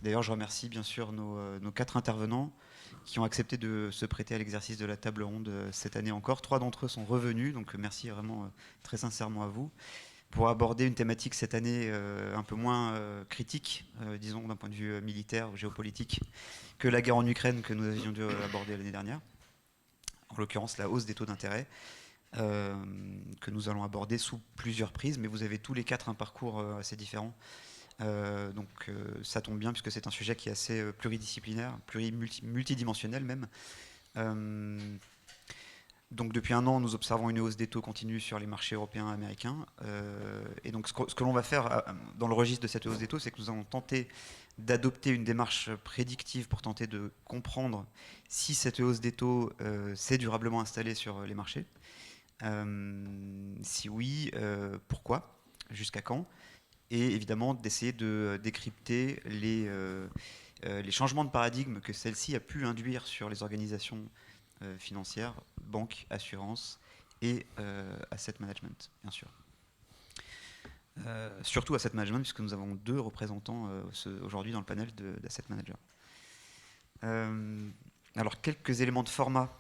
D'ailleurs, je remercie bien sûr nos 4 intervenants qui ont accepté de se prêter à l'exercice de la table ronde cette année encore. 3 d'entre eux sont revenus, donc merci vraiment très sincèrement à vous, pour aborder une thématique cette année un peu moins critique, disons d'un point de vue militaire ou géopolitique, que la guerre en Ukraine que nous avions dû aborder l'année dernière. En l'occurrence, la hausse des taux d'intérêt, que nous allons aborder sous plusieurs prises, mais vous avez tous les 4 un parcours assez différent. Donc ça tombe bien puisque c'est un sujet qui est assez pluridisciplinaire, multidimensionnel même. Donc depuis un an, nous observons une hausse des taux continue sur les marchés européens et américains. Et donc ce que l'on va faire dans le registre de cette hausse des taux, c'est que nous allons tenter d'adopter une démarche prédictive pour tenter de comprendre si cette hausse des taux s'est durablement installée sur les marchés. Si oui, pourquoi, jusqu'à quand, et évidemment d'essayer de décrypter les changements de paradigme que celle-ci a pu induire sur les organisations financières, banques, assurances et asset management, bien sûr. Surtout asset management, puisque nous avons 2 représentants aujourd'hui dans le panel d'asset managers. Alors, quelques éléments de format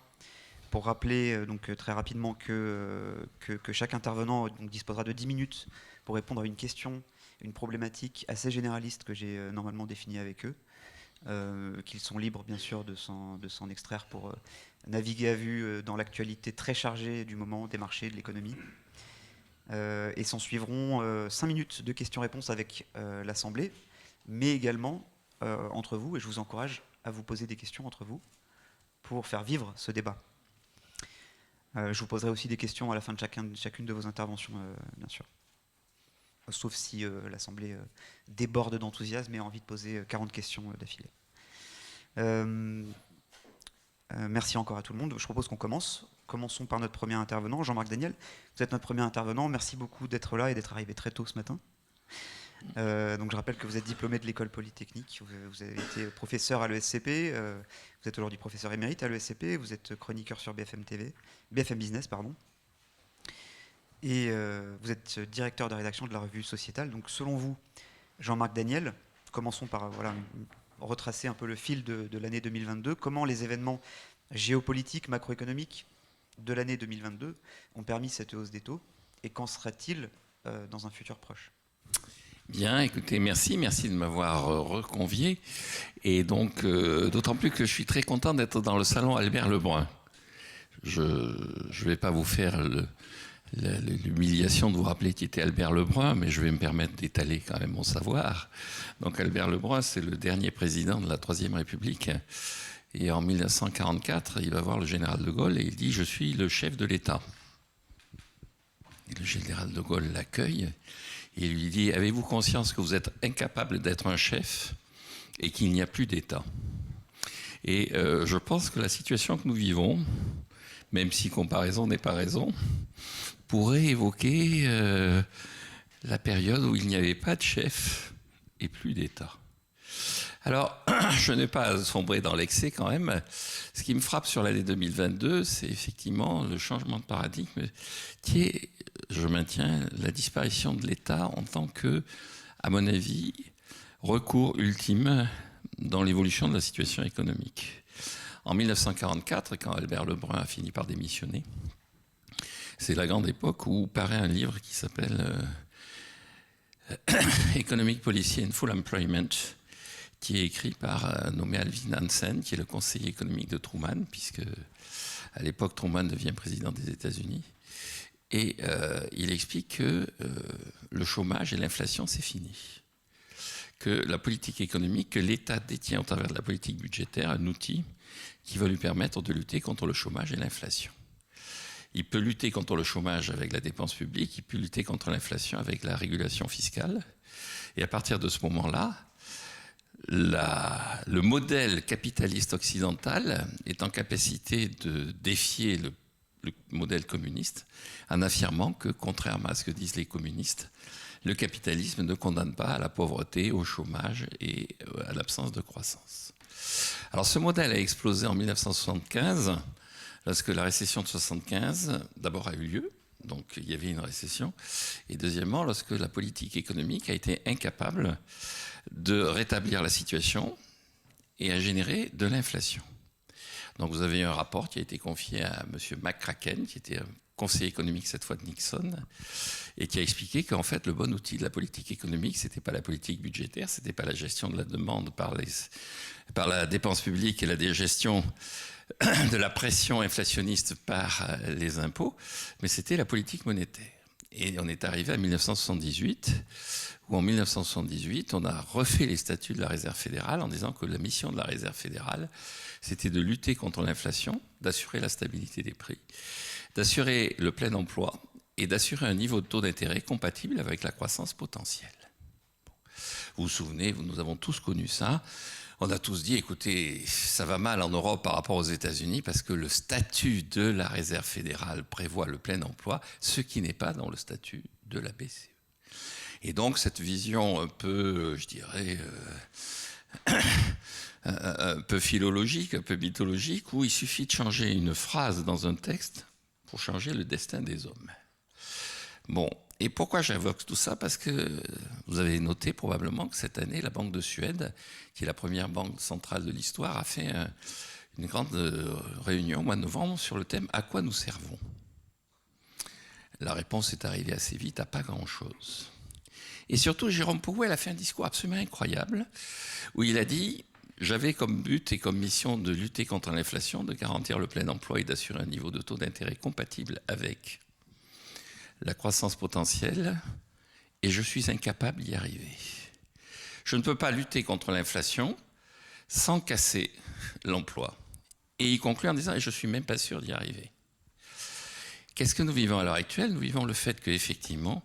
pour rappeler donc, très rapidement que chaque intervenant donc, disposera de 10 minutes pour répondre à une question, une problématique assez généraliste que j'ai normalement définie avec eux, qu'ils sont libres bien sûr de s'en extraire pour naviguer à vue dans l'actualité très chargée du moment, des marchés, de l'économie. Et s'en suivront 5 minutes de questions-réponses avec l'Assemblée, mais également entre vous, et je vous encourage à vous poser des questions entre vous pour faire vivre ce débat. Je vous poserai aussi des questions à la fin de chacune de vos interventions, bien sûr. Sauf si l'Assemblée déborde d'enthousiasme et a envie de poser 40 questions d'affilée. Merci encore à tout le monde. Je propose qu'on commence. Commençons par notre premier intervenant, Jean-Marc Daniel. Vous êtes notre premier intervenant. Merci beaucoup d'être là et d'être arrivé très tôt ce matin. Donc je rappelle que vous êtes diplômé de l'école polytechnique. Vous avez été professeur à l'ESCP. Vous êtes aujourd'hui professeur émérite à l'ESCP. Vous êtes chroniqueur sur BFM Business, pardon. Et vous êtes directeur de rédaction de la revue Sociétale. Donc selon vous, Jean-Marc Daniel, commençons par retracer un peu le fil de l'année 2022. Comment les événements géopolitiques, macroéconomiques de l'année 2022 ont permis cette hausse des taux et qu'en sera-t-il dans un futur proche? Bien, écoutez, merci de m'avoir reconvié. Et donc, d'autant plus que je suis très content d'être dans le salon Albert Lebrun. Je ne vais pas vous faire l'humiliation de vous rappeler qui était Albert Lebrun, mais je vais me permettre d'étaler quand même mon savoir. Donc Albert Lebrun, c'est le dernier président de la Troisième République. Et en 1944, il va voir le général de Gaulle et il dit « Je suis le chef de l'État ». Et le général de Gaulle l'accueille et lui dit « Avez-vous conscience que vous êtes incapable d'être un chef et qu'il n'y a plus d'État ?» Et je pense que la situation que nous vivons, même si comparaison n'est pas raison, pourrait évoquer la période où il n'y avait pas de chef et plus d'État. Alors, je n'ai pas sombré dans l'excès quand même. Ce qui me frappe sur l'année 2022, c'est effectivement le changement de paradigme qui est, je maintiens, la disparition de l'État en tant que, à mon avis, recours ultime dans l'évolution de la situation économique. En 1944, quand Albert Lebrun a fini par démissionner, c'est la grande époque où paraît un livre qui s'appelle Economic Policy and Full Employment, qui est écrit par nommé Alvin Hansen, qui est le conseiller économique de Truman, puisque à l'époque Truman devient président des États-Unis. Et il explique que le chômage et l'inflation, c'est fini. Que la politique économique, que l'État détient au travers de la politique budgétaire un outil qui va lui permettre de lutter contre le chômage et l'inflation. Il peut lutter contre le chômage avec la dépense publique, il peut lutter contre l'inflation avec la régulation fiscale. Et à partir de ce moment-là, le modèle capitaliste occidental est en capacité de défier le modèle communiste en affirmant que, contrairement à ce que disent les communistes, le capitalisme ne condamne pas à la pauvreté, au chômage et à l'absence de croissance. Alors ce modèle a explosé en 1975, lorsque la récession de 1975 d'abord a eu lieu, donc il y avait une récession. Et deuxièmement, lorsque la politique économique a été incapable de rétablir la situation et a généré de l'inflation. Donc vous avez eu un rapport qui a été confié à M. McCracken, qui était un conseiller économique cette fois de Nixon, et qui a expliqué qu'en fait le bon outil de la politique économique, c'était pas la politique budgétaire, c'était pas la gestion de la demande par la dépense publique et la gestion de la pression inflationniste par les impôts, mais c'était la politique monétaire. Et on est arrivé à 1978, où en 1978, on a refait les statuts de la Réserve fédérale en disant que la mission de la Réserve fédérale, c'était de lutter contre l'inflation, d'assurer la stabilité des prix, d'assurer le plein emploi et d'assurer un niveau de taux d'intérêt compatible avec la croissance potentielle. Vous vous souvenez, nous avons tous connu ça. On a tous dit, écoutez, ça va mal en Europe par rapport aux États-Unis parce que le statut de la Réserve fédérale prévoit le plein emploi, ce qui n'est pas dans le statut de la BCE. Et donc cette vision un peu, je dirais, un peu philologique, un peu mythologique, où il suffit de changer une phrase dans un texte pour changer le destin des hommes. Bon, et pourquoi j'invoque tout ça? Parce que vous avez noté probablement que cette année, la Banque de Suède, qui est la première banque centrale de l'histoire, a fait une grande réunion au mois de novembre sur le thème « À quoi nous servons ?» La réponse est arrivée assez vite à pas grand-chose. Et surtout, Jérôme Powell a fait un discours absolument incroyable où il a dit « J'avais comme but et comme mission de lutter contre l'inflation, de garantir le plein emploi et d'assurer un niveau de taux d'intérêt compatible avec la croissance potentielle, et je suis incapable d'y arriver. Je ne peux pas lutter contre l'inflation sans casser l'emploi. » Et il conclut en disant « Et je ne suis même pas sûr d'y arriver. » Qu'est-ce que nous vivons à l'heure actuelle? Nous vivons le fait qu'effectivement,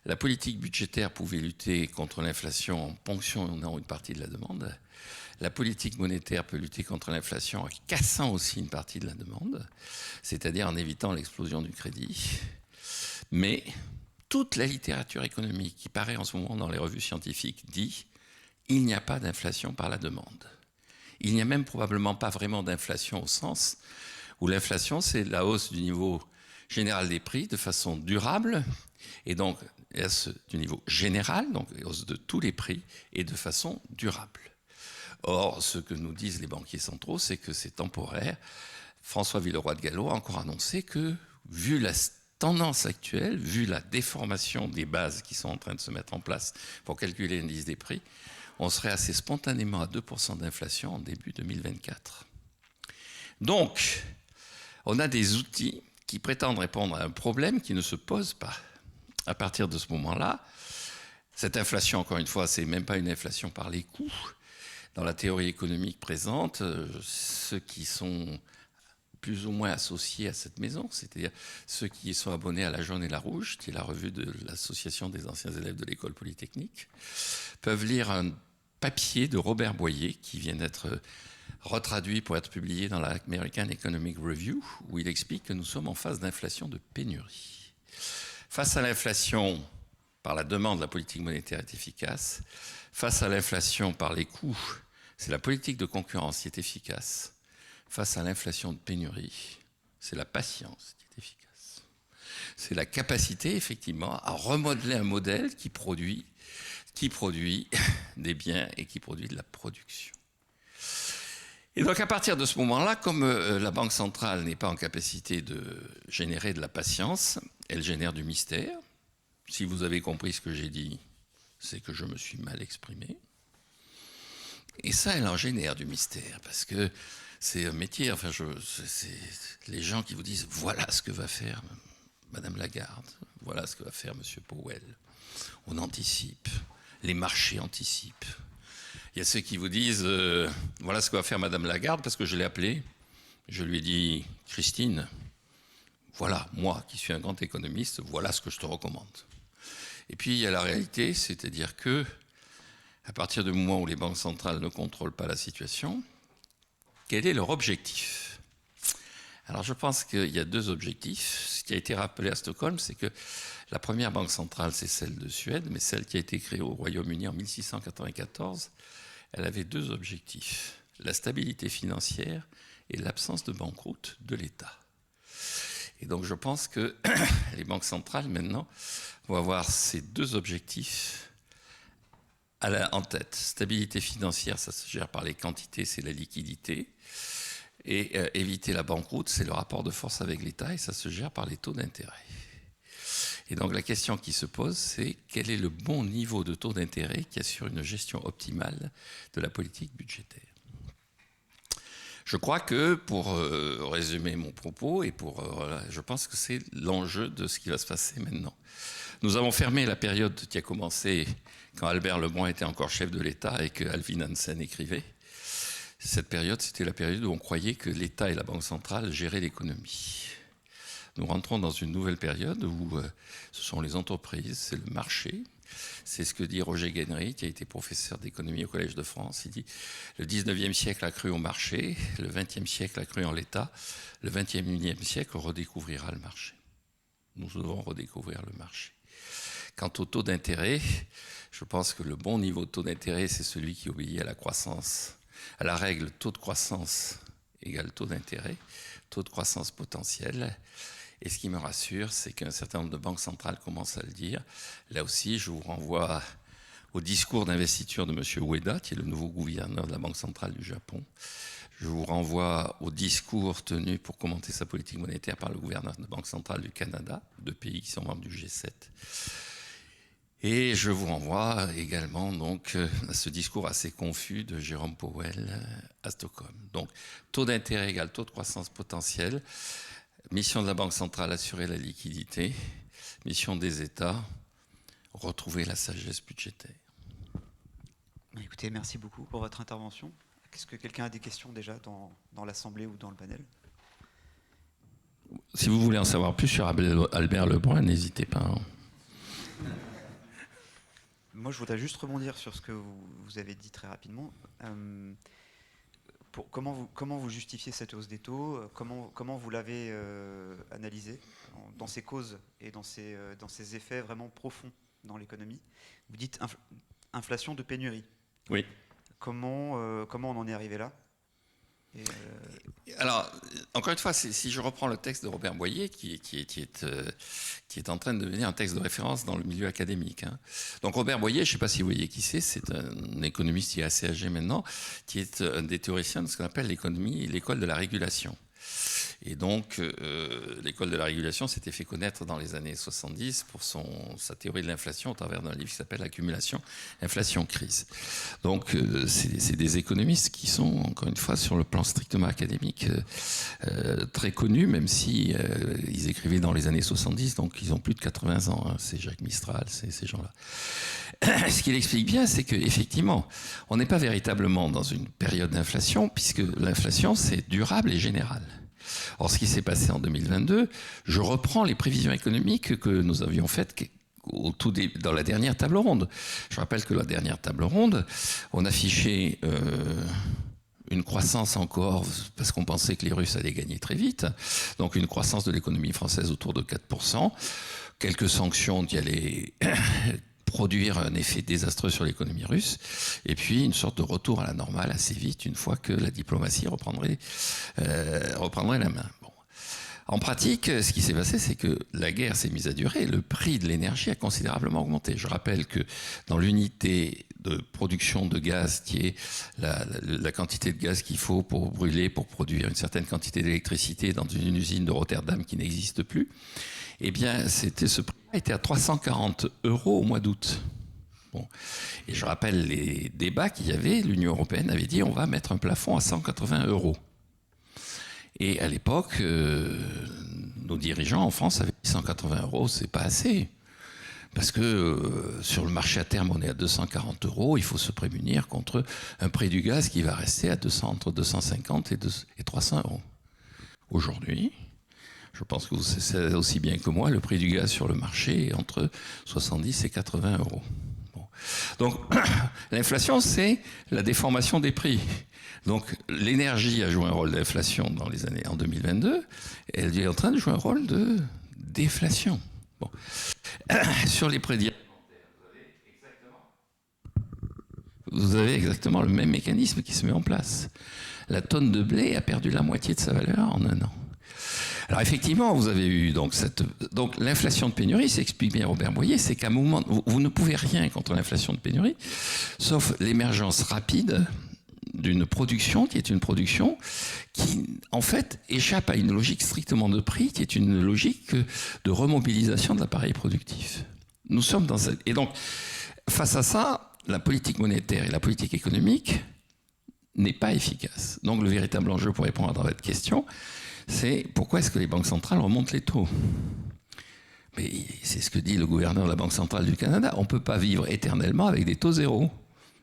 la politique budgétaire pouvait lutter contre l'inflation en ponctionnant une partie de la demande. La politique monétaire peut lutter contre l'inflation en cassant aussi une partie de la demande, c'est-à-dire en évitant l'explosion du crédit. Mais toute la littérature économique qui paraît en ce moment dans les revues scientifiques dit qu'il n'y a pas d'inflation par la demande. Il n'y a même probablement pas vraiment d'inflation au sens où l'inflation, c'est la hausse du niveau général des prix de façon durable, et donc du niveau général, donc hausse de tous les prix, et de façon durable. Or, ce que nous disent les banquiers centraux, c'est que c'est temporaire. François Villeroy de Galhau a encore annoncé que, vu la tendance actuelle, vu la déformation des bases qui sont en train de se mettre en place pour calculer l'indice des prix, on serait assez spontanément à 2% d'inflation en début 2024. Donc, on a des outils qui prétendent répondre à un problème qui ne se pose pas. À partir de ce moment-là, cette inflation, encore une fois, c'est même pas une inflation par les coûts. Dans la théorie économique présente, ceux qui sont plus ou moins associés à cette maison, c'est-à-dire ceux qui sont abonnés à la Jaune et la Rouge, qui est la revue de l'Association des anciens élèves de l'École polytechnique, peuvent lire un papier de Robert Boyer qui vient d'être retraduit pour être publié dans la American Economic Review, où il explique que nous sommes en phase d'inflation de pénurie. Face à l'inflation par la demande, la politique monétaire est efficace. Face à l'inflation par les coûts, c'est la politique de concurrence qui est efficace. Face à l'inflation de pénurie, c'est la patience qui est efficace. C'est la capacité, effectivement, à remodeler un modèle qui produit des biens et qui produit de la production. Et donc, à partir de ce moment-là, comme la Banque centrale n'est pas en capacité de générer de la patience, elle génère du mystère. Si vous avez compris ce que j'ai dit, c'est que je me suis mal exprimé. Et ça, elle en génère du mystère, parce que c'est un métier, enfin, c'est les gens qui vous disent « voilà ce que va faire Madame Lagarde, voilà ce que va faire Monsieur Powell ». On anticipe, les marchés anticipent. Il y a ceux qui vous disent « voilà ce que va faire Madame Lagarde » parce que je l'ai appelée. Je lui ai dit « Christine, voilà, moi qui suis un grand économiste, voilà ce que je te recommande ». Et puis il y a la réalité, c'est-à-dire que à partir du moment où les banques centrales ne contrôlent pas la situation, quel est leur objectif? Alors je pense qu'il y a deux objectifs. Ce qui a été rappelé à Stockholm, c'est que la première banque centrale, c'est celle de Suède, mais celle qui a été créée au Royaume-Uni en 1694, elle avait deux objectifs, la stabilité financière et l'absence de banqueroute de l'État. Et donc je pense que les banques centrales maintenant vont avoir ces deux objectifs en tête. Stabilité financière, ça se gère par les quantités, c'est la liquidité. Et éviter la banqueroute, c'est le rapport de force avec l'État et ça se gère par les taux d'intérêt. Et donc la question qui se pose, c'est quel est le bon niveau de taux d'intérêt qui assure une gestion optimale de la politique budgétaire. Je crois que, pour résumer mon propos, je pense que c'est l'enjeu de ce qui va se passer maintenant. Nous avons fermé la période qui a commencé quand Albert Lebrun était encore chef de l'État et que Alvin Hansen écrivait. Cette période, c'était la période où on croyait que l'État et la Banque centrale géraient l'économie. Nous rentrons dans une nouvelle période où ce sont les entreprises, c'est le marché. C'est ce que dit Roger Guenry, qui a été professeur d'économie au Collège de France. Il dit « Le 19e siècle a cru au marché, le 20e siècle a cru en l'État, le 21e siècle redécouvrira le marché. » Nous devons redécouvrir le marché. Quant au taux d'intérêt, je pense que le bon niveau de taux d'intérêt, c'est celui qui obéit à la croissance, à la règle taux de croissance égale taux d'intérêt, taux de croissance potentiel. Et ce qui me rassure, c'est qu'un certain nombre de banques centrales commencent à le dire. Là aussi, je vous renvoie au discours d'investiture de M. Ueda, qui est le nouveau gouverneur de la Banque centrale du Japon. Je vous renvoie au discours tenu pour commenter sa politique monétaire par le gouverneur de la Banque centrale du Canada, deux pays qui sont membres du G7. Et je vous renvoie également donc à ce discours assez confus de Jérôme Powell à Stockholm. Donc, taux d'intérêt égale taux de croissance potentielle. Mission de la Banque centrale, assurer la liquidité. Mission des États, retrouver la sagesse budgétaire. Écoutez, merci beaucoup pour votre intervention. Est-ce que quelqu'un a des questions déjà dans l'Assemblée ou dans le panel? Si vous voulez en savoir plus sur Albert Lebrun, n'hésitez pas. Moi, je voudrais juste rebondir sur ce que vous avez dit très rapidement. Comment vous justifiez cette hausse des taux? Comment vous l'avez analysé dans ses causes et dans ses effets vraiment profonds dans l'économie? Vous dites inflation de pénurie. Oui. Comment on en est arrivé là? Alors, encore une fois, si je reprends le texte de Robert Boyer, qui est en train de devenir un texte de référence dans le milieu académique. Hein. Donc Robert Boyer, je ne sais pas si vous voyez qui c'est un économiste qui est assez âgé maintenant, qui est un des théoriciens de ce qu'on appelle l'école de la régulation. Et donc, l'école de la régulation s'était fait connaître dans les années 70 pour sa théorie de l'inflation au travers d'un livre qui s'appelle Accumulation, Inflation, Crise. Donc, c'est des économistes qui sont, encore une fois, sur le plan strictement académique, très connus, même si ils écrivaient dans les années 70, donc ils ont plus de 80 ans. Hein. C'est Jacques Mistral, c'est ces gens-là. Ce qu'il explique bien, c'est qu'effectivement, on n'est pas véritablement dans une période d'inflation, puisque l'inflation, c'est durable et général. Or, ce qui s'est passé en 2022, je reprends les prévisions économiques que nous avions faites dans la dernière table ronde. Je rappelle que la dernière table ronde, on affichait une croissance encore, parce qu'on pensait que les Russes allaient gagner très vite, donc une croissance de l'économie française autour de 4%, quelques sanctions qui allaient produire un effet désastreux sur l'économie russe, et puis une sorte de retour à la normale assez vite, une fois que la diplomatie reprendrait la main. Bon. En pratique, ce qui s'est passé, c'est que la guerre s'est mise à durer, le prix de l'énergie a considérablement augmenté. Je rappelle que dans l'unité de production de gaz, qui est la quantité de gaz qu'il faut pour brûler, pour produire une certaine quantité d'électricité dans une usine de Rotterdam qui n'existe plus, eh bien, ce prix était à 340 € au mois d'août. Bon. Et je rappelle les débats qu'il y avait. L'Union européenne avait dit on va mettre un plafond à 180 €. Et à l'époque, nos dirigeants en France avaient dit 180 €, c'est pas assez. Parce que sur le marché à terme, on est à 240 €. Il faut se prémunir contre un prix du gaz qui va rester à entre 250 et 300 €. Aujourd'hui, je pense que vous savez aussi bien que moi, le prix du gaz sur le marché est entre 70 et 80 €. Bon. Donc, l'inflation, c'est la déformation des prix. Donc, l'énergie a joué un rôle d'inflation dans les années en 2022. Elle est en train de jouer un rôle de déflation. Bon. Sur les prédits, vous avez exactement le même mécanisme qui se met en place. La tonne de blé a perdu la moitié de sa valeur en un an. Alors effectivement, vous avez eu donc l'inflation de pénurie, s'explique bien Robert Boyer, c'est qu'à un moment, vous ne pouvez rien contre l'inflation de pénurie, sauf l'émergence rapide d'une production qui est une production qui, en fait, échappe à une logique strictement de prix, qui est une logique de remobilisation de l'appareil productif. Nous sommes dans cette... Et donc, face à ça, la politique monétaire et la politique économique n'est pas efficace. Donc, le véritable enjeu, pour répondre à votre question, c'est pourquoi est-ce que les banques centrales remontent les taux ? Mais c'est ce que dit le gouverneur de la Banque centrale du Canada. On ne peut pas vivre éternellement avec des taux zéro.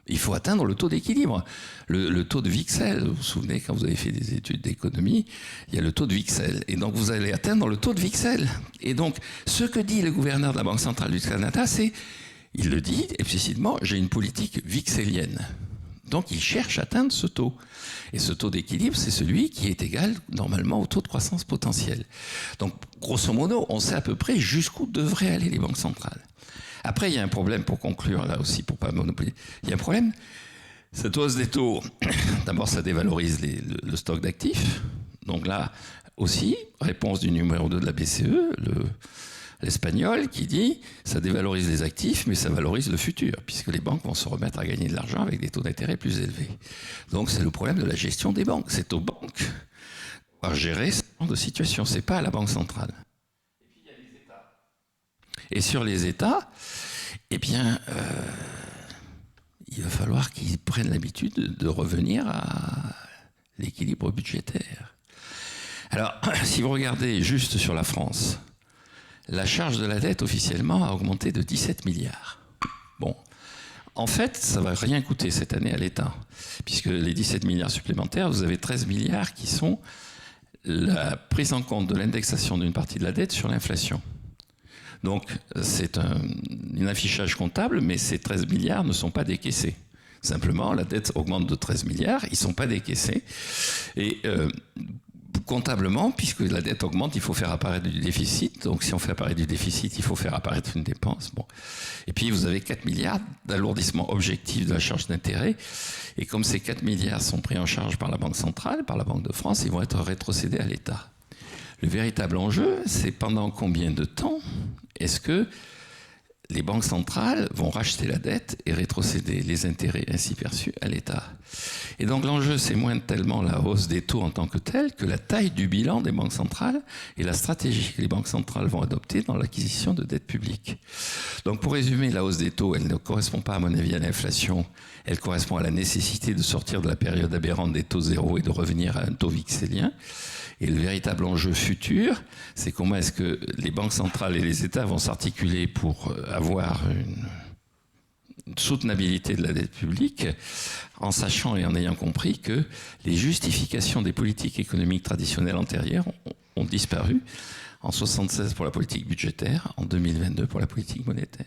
Il faut atteindre le taux d'équilibre. Le taux de Wicksell, vous vous souvenez, quand vous avez fait des études d'économie, il y a le taux de Wicksell. Et donc, vous allez atteindre le taux de Wicksell. Et donc, ce que dit le gouverneur de la Banque centrale du Canada, c'est, il le dit explicitement, j'ai une politique wixellienne. Donc, il cherche à atteindre ce taux. Et ce taux d'équilibre, c'est celui qui est égal, normalement, au taux de croissance potentielle. Donc, grosso modo, on sait à peu près jusqu'où devraient aller les banques centrales. Après, il y a un problème, pour conclure, là aussi, pour ne pas monopoliser. Il y a un problème. Cette hausse des taux, d'abord, ça dévalorise le stock d'actifs. Donc là, aussi, réponse du numéro 2 de la BCE, l'espagnol, qui dit ça dévalorise les actifs, mais ça valorise le futur, puisque les banques vont se remettre à gagner de l'argent avec des taux d'intérêt plus élevés. Donc c'est le problème de la gestion des banques. C'est aux banques de pouvoir gérer ce genre de situation. Ce n'est pas à la Banque centrale. Et puis il y a les États. Et sur les États, eh bien, il va falloir qu'ils prennent l'habitude de revenir à l'équilibre budgétaire. Alors, si vous regardez juste sur la France, la charge de la dette officiellement a augmenté de 17 milliards. Bon, en fait, ça ne va rien coûter cette année à l'État, puisque les 17 milliards supplémentaires, vous avez 13 milliards qui sont la prise en compte de l'indexation d'une partie de la dette sur l'inflation. Donc, c'est un affichage comptable, mais ces 13 milliards ne sont pas décaissés. Simplement, la dette augmente de 13 milliards, ils ne sont pas décaissés. Et comptablement, puisque la dette augmente, il faut faire apparaître du déficit. Donc, si on fait apparaître du déficit, il faut faire apparaître une dépense. Bon. Et puis, vous avez 4 milliards d'alourdissement objectif de la charge d'intérêt. Et comme ces 4 milliards sont pris en charge par la Banque centrale, par la Banque de France, ils vont être rétrocédés à l'État. Le véritable enjeu, c'est pendant combien de temps est-ce que les banques centrales vont racheter la dette et rétrocéder les intérêts ainsi perçus à l'État. Et donc l'enjeu, c'est moins tellement la hausse des taux en tant que telle que la taille du bilan des banques centrales et la stratégie que les banques centrales vont adopter dans l'acquisition de dettes publiques. Donc pour résumer, la hausse des taux, elle ne correspond pas à mon avis à l'inflation, elle correspond à la nécessité de sortir de la période aberrante des taux zéro et de revenir à un taux wixellien. Et le véritable enjeu futur, c'est comment est-ce que les banques centrales et les États vont s'articuler pour avoir une soutenabilité de la dette publique, en sachant et en ayant compris que les justifications des politiques économiques traditionnelles antérieures ont disparu en 1976 pour la politique budgétaire, en 2022 pour la politique monétaire.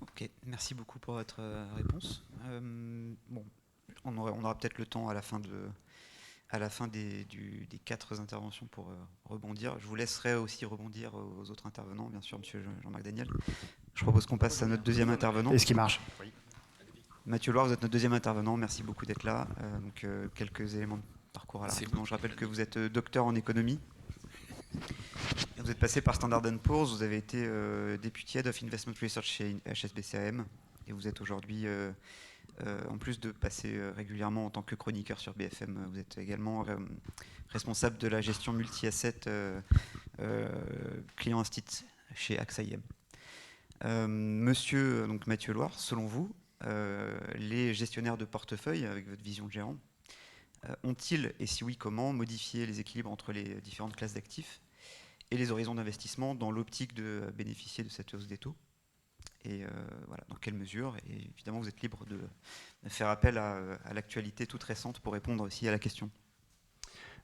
Ok, merci beaucoup pour votre réponse. Bon, on aura peut-être le temps à la fin des 4 interventions pour rebondir. Je vous laisserai aussi rebondir aux autres intervenants, bien sûr, monsieur Jean-Marc Daniel. Je propose qu'on passe à notre deuxième intervenant. Est-ce qu'il marche ? Oui. Mathieu Loire, vous êtes notre deuxième intervenant. Merci beaucoup d'être là. Quelques éléments de parcours à la rapidement. Je rappelle que vous êtes docteur en économie. Vous êtes passé par Standard & Poor's. Vous avez été Deputy Head of Investment Research chez HSBC/AM. Et vous êtes aujourd'hui... en plus de passer régulièrement en tant que chroniqueur sur BFM, vous êtes également responsable de la gestion multi-asset client instit chez AXA IM. Monsieur donc Mathieu Loire, selon vous, les gestionnaires de portefeuille, avec votre vision de gérant, ont-ils, et si oui, comment, modifié les équilibres entre les différentes classes d'actifs et les horizons d'investissement dans l'optique de bénéficier de cette hausse des taux ? Et voilà, dans quelle mesure? Et évidemment, vous êtes libre de faire appel à l'actualité toute récente pour répondre aussi à la question.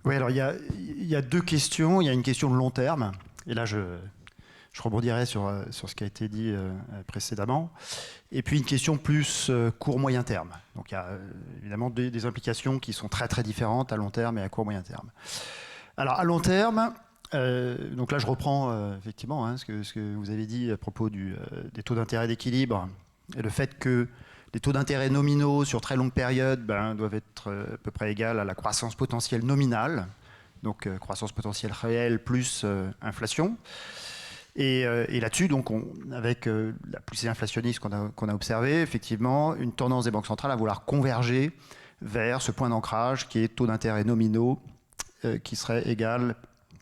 Oui, alors il y a 2 questions. Il y a une question de long terme. Et là, je rebondirai sur ce qui a été dit précédemment. Et puis une question plus court-moyen terme. Donc il y a évidemment des implications qui sont très très différentes à long terme et à court-moyen terme. Alors à long terme... donc là, je reprends effectivement ce que vous avez dit à propos des taux d'intérêt d'équilibre et le fait que les taux d'intérêt nominaux sur très longue période doivent être à peu près égaux à la croissance potentielle nominale. donc croissance potentielle réelle plus inflation. Et là-dessus, donc, avec la poussée inflationniste qu'on a observée, effectivement, une tendance des banques centrales à vouloir converger vers ce point d'ancrage qui est taux d'intérêt nominaux qui serait égal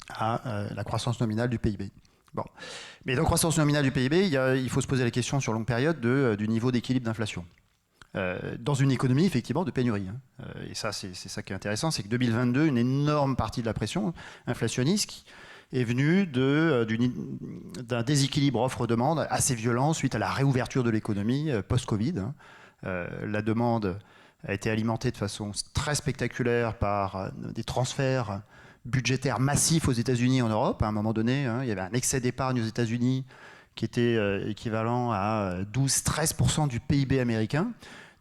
à la croissance nominale du PIB. Bon. Mais dans croissance nominale du PIB, il faut se poser la question sur longue période du niveau d'équilibre d'inflation. Dans une économie, effectivement, de pénurie. Et ça, c'est ça qui est intéressant, c'est que 2022, une énorme partie de la pression inflationniste est venue d'un déséquilibre offre-demande assez violent suite à la réouverture de l'économie post-Covid. La demande a été alimentée de façon très spectaculaire par des transferts budgétaires massifs aux États-Unis et en Europe. À un moment donné, il y avait un excès d'épargne aux États-Unis qui était équivalent à 12-13% du PIB américain.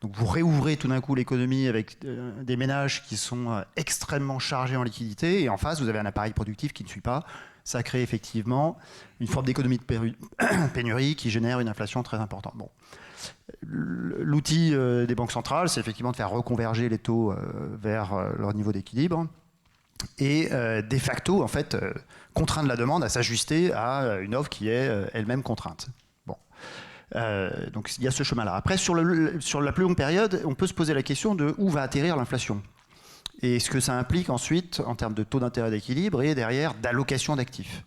Donc vous réouvrez tout d'un coup l'économie avec des ménages qui sont extrêmement chargés en liquidité, et en face, vous avez un appareil productif qui ne suit pas. Ça crée effectivement une forme d'économie de pénurie qui génère une inflation très importante. Bon. L'outil des banques centrales, c'est effectivement de faire reconverger les taux vers leur niveau d'équilibre et de facto, en fait, contraindre la demande à s'ajuster à une offre qui est elle-même contrainte. Bon. Donc il y a ce chemin-là. Après, sur la plus longue période, on peut se poser la question de où va atterrir l'inflation et ce que ça implique ensuite en termes de taux d'intérêt d'équilibre et derrière d'allocation d'actifs.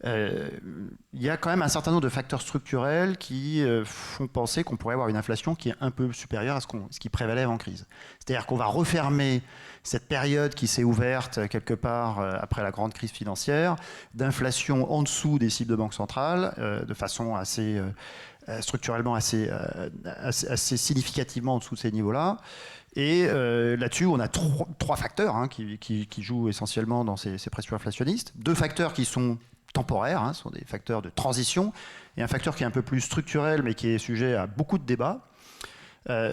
Il y a quand même un certain nombre de facteurs structurels qui font penser qu'on pourrait avoir une inflation qui est un peu supérieure à ce qui prévalait avant crise. C'est-à-dire qu'on va refermer cette période qui s'est ouverte quelque part après la grande crise financière, d'inflation en dessous des cibles de banque centrale, de façon assez structurellement assez significativement en dessous de ces niveaux-là. Et là-dessus, on a trois facteurs qui jouent essentiellement dans ces pressions inflationnistes. Deux facteurs qui sont temporaires, sont des facteurs de transition, et un facteur qui est un peu plus structurel, mais qui est sujet à beaucoup de débats.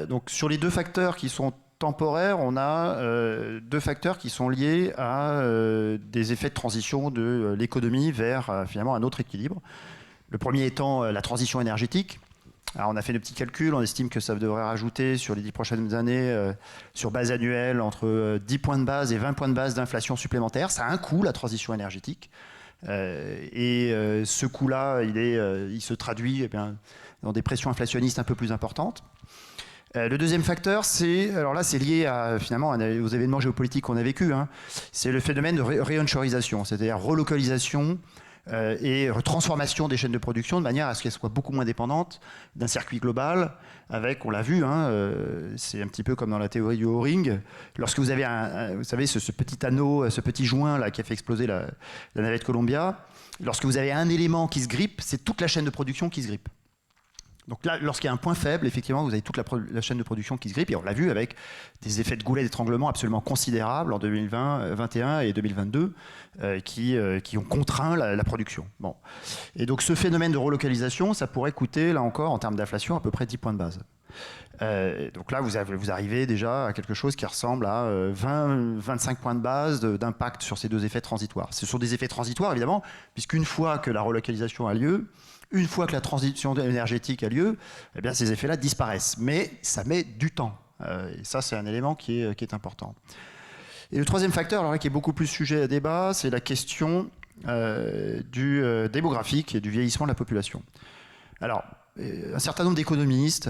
Donc sur les deux facteurs qui sont temporaires, on a deux facteurs qui sont liés à des effets de transition de l'économie vers finalement un autre équilibre. Le premier étant la transition énergétique. Alors on a fait des petits calculs, on estime que ça devrait rajouter sur les 10 prochaines années, sur base annuelle, entre 10 points de base et 20 points de base d'inflation supplémentaire. Ça a un coût, la transition énergétique. Ce coût-là, il se traduit dans des pressions inflationnistes un peu plus importantes. Le deuxième facteur, c'est lié finalement aux événements géopolitiques qu'on a vécus. C'est le phénomène de re-onshorisation, c'est-à-dire relocalisation et transformation des chaînes de production de manière à ce qu'elles soient beaucoup moins dépendantes d'un circuit global avec, on l'a vu, c'est un petit peu comme dans la théorie du O-ring, lorsque vous avez vous savez, ce petit anneau, ce petit joint là, qui a fait exploser la navette Columbia, lorsque vous avez un élément qui se grippe, c'est toute la chaîne de production qui se grippe. Donc là, lorsqu'il y a un point faible, effectivement, vous avez toute la chaîne de production qui se grippe, et on l'a vu avec des effets de goulet d'étranglement absolument considérables en 2021 et 2022 qui ont contraint la production. Bon. Et donc ce phénomène de relocalisation, ça pourrait coûter, là encore, en termes d'inflation, à peu près 10 points de base. Donc là, vous arrivez déjà à quelque chose qui ressemble à 20-25 points de base d'impact sur ces deux effets transitoires. Ce sont des effets transitoires, évidemment, puisqu'une fois que la relocalisation a lieu, une fois que la transition énergétique a lieu, eh bien, ces effets-là disparaissent. Mais ça met du temps. Et ça, c'est un élément qui est important. Et le troisième facteur, alors là, qui est beaucoup plus sujet à débat, c'est la question du démographique et du vieillissement de la population. Alors, un certain nombre d'économistes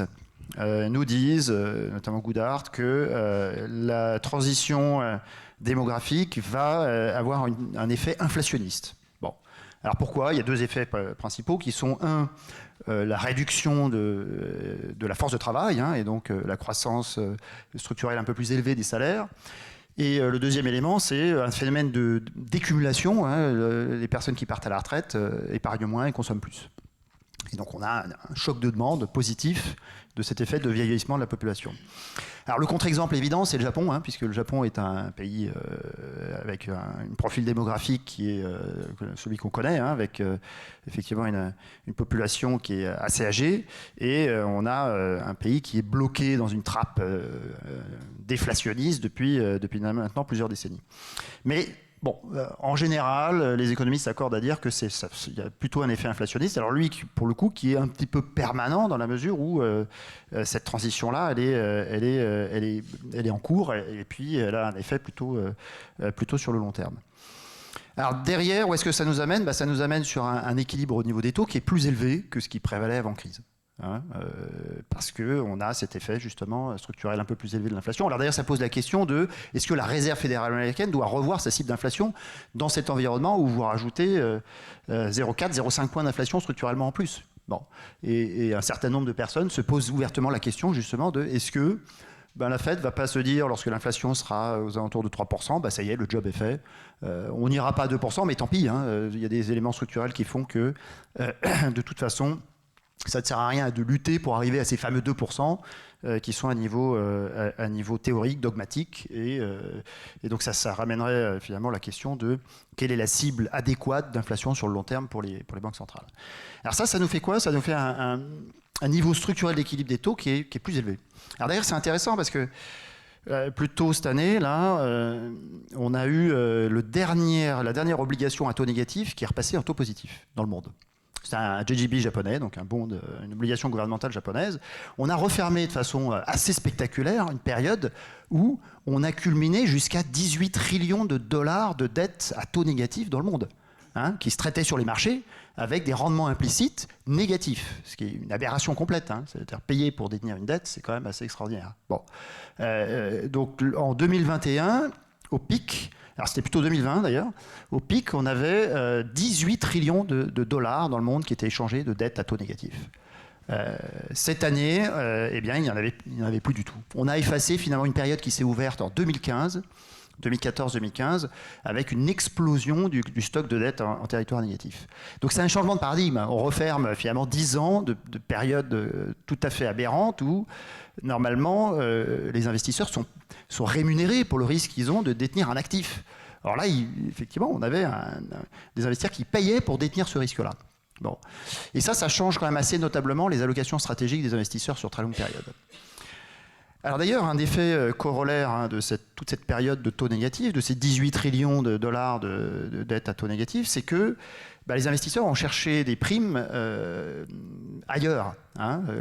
nous disent, notamment Goodhart, que la transition démographique va avoir un effet inflationniste. Bon. Alors pourquoi ? Il y a deux effets principaux qui sont, la réduction de la force de travail, et donc la croissance structurelle un peu plus élevée des salaires. Et le deuxième élément, c'est un phénomène d'écumulation. Les personnes qui partent à la retraite épargnent moins et consomment plus. Et donc on a un choc de demande positif de cet effet de vieillissement de la population. Alors le contre-exemple évident, c'est le Japon, puisque le Japon est un pays avec un profil démographique qui est celui qu'on connaît, avec effectivement une population qui est assez âgée, et on a un pays qui est bloqué dans une trappe déflationniste depuis maintenant plusieurs décennies. Mais bon, en général, les économistes s'accordent à dire que il y a plutôt un effet inflationniste. Alors lui, pour le coup, qui est un petit peu permanent dans la mesure où cette transition-là, elle est en cours et puis elle a un effet plutôt sur le long terme. Alors derrière, où est-ce que ça nous amène ? Ça nous amène sur un équilibre au niveau des taux qui est plus élevé que ce qui prévalait avant crise. Parce qu'on a cet effet justement structurel un peu plus élevé de l'inflation. Alors d'ailleurs, ça pose la question de est-ce que la Réserve fédérale américaine doit revoir sa cible d'inflation dans cet environnement où vous rajoutez 0,4, 0,5 points d'inflation structurellement en plus. Bon. Et un certain nombre de personnes se posent ouvertement la question justement de est-ce que la Fed ne va pas se dire, lorsque l'inflation sera aux alentours de 3%, ça y est, le job est fait. On n'ira pas à 2%, mais tant pis. Il y a des éléments structurels qui font que, de toute façon, ça ne sert à rien de lutter pour arriver à ces fameux 2% qui sont à niveau théorique, dogmatique. Et donc ça ramènerait finalement la question de quelle est la cible adéquate d'inflation sur le long terme pour les banques centrales. Alors ça nous fait quoi ? Ça nous fait un niveau structurel d'équilibre des taux qui est plus élevé. Alors d'ailleurs, c'est intéressant parce que plus tôt cette année, là, on a eu la dernière obligation à taux négatif qui est repassée en taux positif dans le monde. C'est un JGB japonais, donc un bond, une obligation gouvernementale japonaise. On a refermé de façon assez spectaculaire une période où on a culminé jusqu'à 18 trillions de dollars de dettes à taux négatif dans le monde, qui se traitaient sur les marchés avec des rendements implicites négatifs, ce qui est une aberration complète. C'est-à-dire payer pour détenir une dette, c'est quand même assez extraordinaire. Bon. Donc en 2021, au pic, alors c'était plutôt 2020 d'ailleurs, au pic, on avait 18 trillions de dollars dans le monde qui étaient échangés de dettes à taux négatif. Cette année, il n'y en avait plus du tout. On a effacé finalement une période qui s'est ouverte en 2014-2015, avec une explosion du stock de dette en territoire négatif. Donc c'est un changement de paradigme. On referme finalement 10 ans de période tout à fait aberrante où, normalement, les investisseurs sont rémunérés pour le risque qu'ils ont de détenir un actif. Alors là, effectivement, on avait des investisseurs qui payaient pour détenir ce risque-là. Bon. Et ça change quand même assez notablement les allocations stratégiques des investisseurs sur très longue période. Alors d'ailleurs, un effet corollaire de toute cette période de taux négatifs, de ces 18 trillions de dollars de dettes à taux négatif, c'est que les investisseurs ont cherché des primes ailleurs.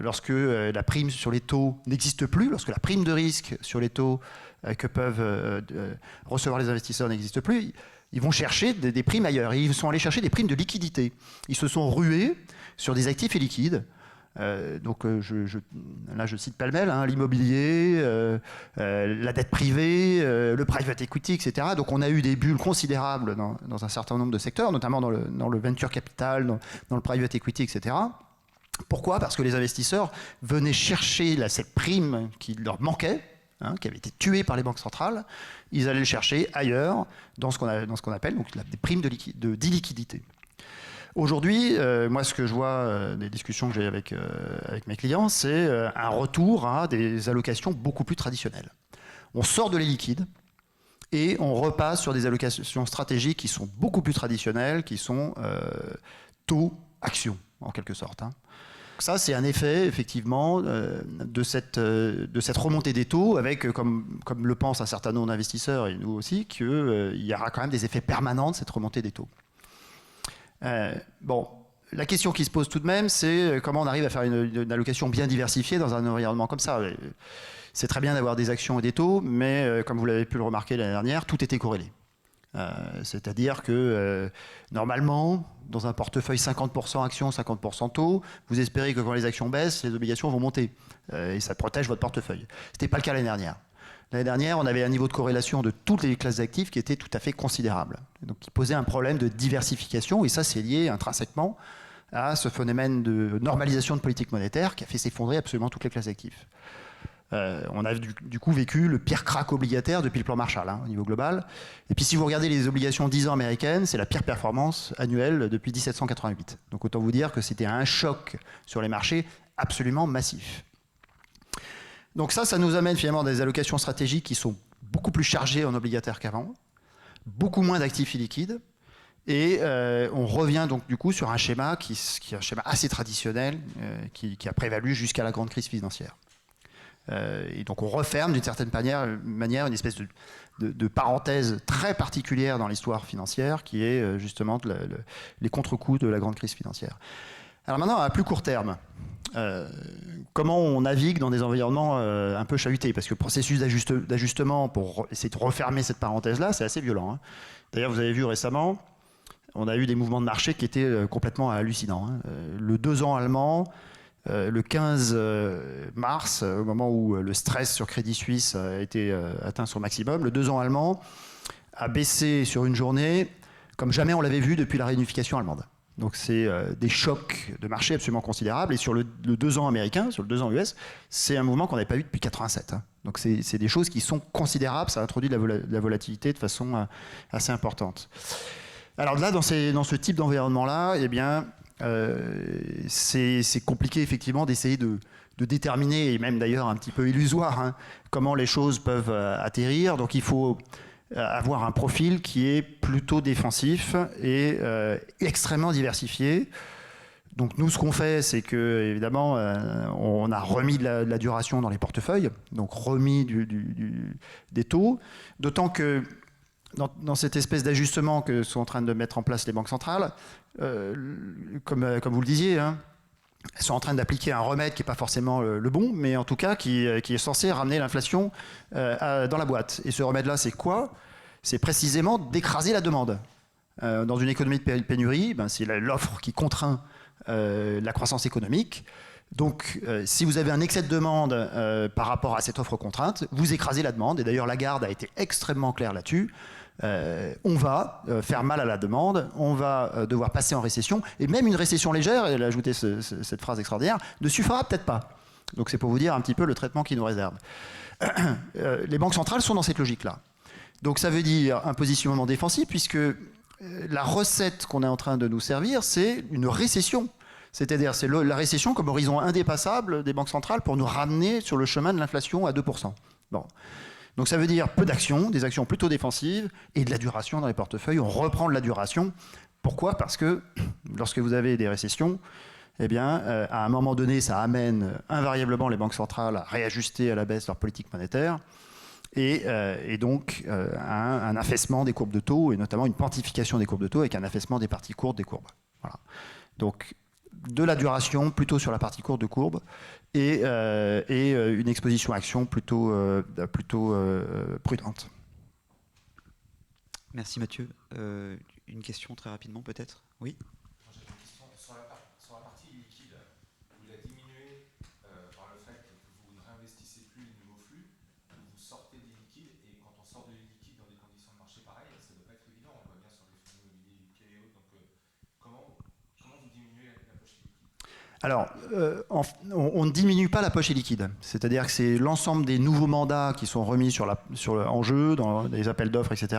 Lorsque la prime sur les taux n'existe plus, lorsque la prime de risque sur les taux que peuvent recevoir les investisseurs n'existe plus, ils vont chercher des primes ailleurs. Et ils sont allés chercher des primes de liquidité. Ils se sont rués sur des actifs illiquides. Donc là je cite pêle-mêle, l'immobilier, la dette privée, le private equity, etc. Donc on a eu des bulles considérables dans un certain nombre de secteurs, notamment dans le venture capital, dans le private equity, etc. Pourquoi ? Parce que les investisseurs venaient chercher cette prime qui leur manquait, qui avait été tuée par les banques centrales. Ils allaient le chercher ailleurs, dans ce qu'on appelle donc, des primes d'illiquidité. Aujourd'hui, moi, ce que je vois des discussions que j'ai avec mes clients, c'est un retour à des allocations beaucoup plus traditionnelles. On sort de l'illiquide et on repasse sur des allocations stratégiques qui sont beaucoup plus traditionnelles, qui sont taux-actions, en quelque sorte. Ça, c'est un effet, effectivement, de cette remontée des taux, avec, comme le pensent un certain nombre d'investisseurs, et nous aussi, qu'il y aura quand même des effets permanents de cette remontée des taux. La question qui se pose tout de même, c'est comment on arrive à faire une allocation bien diversifiée dans un environnement comme ça. C'est très bien d'avoir des actions et des taux, mais comme vous l'avez pu le remarquer l'année dernière, tout était corrélé. C'est-à-dire que normalement, dans un portefeuille 50% actions, 50% taux, vous espérez que quand les actions baissent, les obligations vont monter. Et ça protège votre portefeuille. Ce n'était pas le cas l'année dernière. L'année dernière, on avait un niveau de corrélation de toutes les classes d'actifs qui était tout à fait considérable. Donc, qui posait un problème de diversification, et ça, c'est lié intrinsèquement à ce phénomène de normalisation de politique monétaire qui a fait s'effondrer absolument toutes les classes d'actifs. On a du coup vécu le pire crack obligataire depuis le plan Marshall au niveau global. Et puis si vous regardez les obligations 10 ans américaines, c'est la pire performance annuelle depuis 1788. Donc autant vous dire que c'était un choc sur les marchés absolument massif. Donc ça nous amène finalement des allocations stratégiques qui sont beaucoup plus chargées en obligataires qu'avant, beaucoup moins d'actifs illiquides, et on revient donc du coup sur un schéma qui est un schéma assez traditionnel qui a prévalu jusqu'à la grande crise financière. Et donc on referme d'une certaine manière une espèce de parenthèse très particulière dans l'histoire financière qui est justement les contre-coups de la grande crise financière. Alors maintenant, à plus court terme, comment on navigue dans des environnements un peu chahutés? Parce que le processus d'ajustement pour essayer de refermer cette parenthèse-là, c'est assez violent. Hein. D'ailleurs, vous avez vu récemment, on a eu des mouvements de marché qui étaient complètement hallucinants. Hein. Le 2 ans allemand, le 15 mars, au moment où le stress sur Crédit Suisse a été atteint son maximum, le 2 ans allemand a baissé sur une journée comme jamais on l'avait vu depuis la réunification allemande. Donc c'est des chocs de marché absolument considérables. Et sur le 2 ans américain, sur le 2 ans US, c'est un mouvement qu'on n'avait pas vu depuis 87. Hein. Donc c'est des choses qui sont considérables. Ça introduit de la volatilité de façon assez importante. Alors là, dans ce type d'environnement-là, eh bien, c'est compliqué effectivement d'essayer de déterminer, et même d'ailleurs un petit peu illusoire, hein, comment les choses peuvent atterrir. Donc il faut avoir un profil qui est plutôt défensif et extrêmement diversifié. Donc nous, ce qu'on fait, c'est que évidemment, on a remis de la duration dans les portefeuilles, donc remis des taux, d'autant que dans cette espèce d'ajustement que sont en train de mettre en place les banques centrales, comme vous le disiez, hein, elles sont en train d'appliquer un remède qui n'est pas forcément le bon, mais en tout cas qui est censé ramener l'inflation dans la boîte. Et ce remède-là, c'est quoi? C'est précisément d'écraser la demande. Dans une économie de pénurie, c'est l'offre qui contraint la croissance économique. Donc, si vous avez un excès de demande par rapport à cette offre contrainte, vous écrasez la demande. Et d'ailleurs, Lagarde a été extrêmement claire là-dessus. On va faire mal à la demande, on va devoir passer en récession, et même une récession légère, elle a ajouté cette phrase extraordinaire, ne suffira peut-être pas. Donc c'est pour vous dire un petit peu le traitement qui nous réserve. Les banques centrales sont dans cette logique-là. Donc ça veut dire un positionnement défensif, puisque la recette qu'on est en train de nous servir, c'est une récession. C'est-à-dire c'est la récession comme horizon indépassable des banques centrales pour nous ramener sur le chemin de l'inflation à 2%. Bon. Donc ça veut dire peu d'actions, des actions plutôt défensives et de la duration dans les portefeuilles. On reprend de la duration. Pourquoi? Parce que lorsque vous avez des récessions, eh bien, à un moment donné, ça amène invariablement les banques centrales à réajuster à la baisse leur politique monétaire et donc un affaissement des courbes de taux et notamment une quantification des courbes de taux avec un affaissement des parties courtes des courbes. Voilà. Donc de la duration plutôt sur la partie courte de courbe et une exposition action plutôt prudente. Merci Mathieu. Une question très rapidement peut-être? Oui. J'ai une question sur la partie liquide. Vous la diminuez par le fait que vous ne réinvestissez plus les nouveaux flux, vous sortez des liquides, et quand on sort des liquides dans des conditions de marché pareilles, ça ne doit pas être évident. On voit bien sur les fonds immobiliers UK et autres. Donc comment vous diminuez la poche liquide? Alors, on ne diminue pas la poche liquide. C'est-à-dire que c'est l'ensemble des nouveaux mandats qui sont remis en jeu, dans les appels d'offres, etc.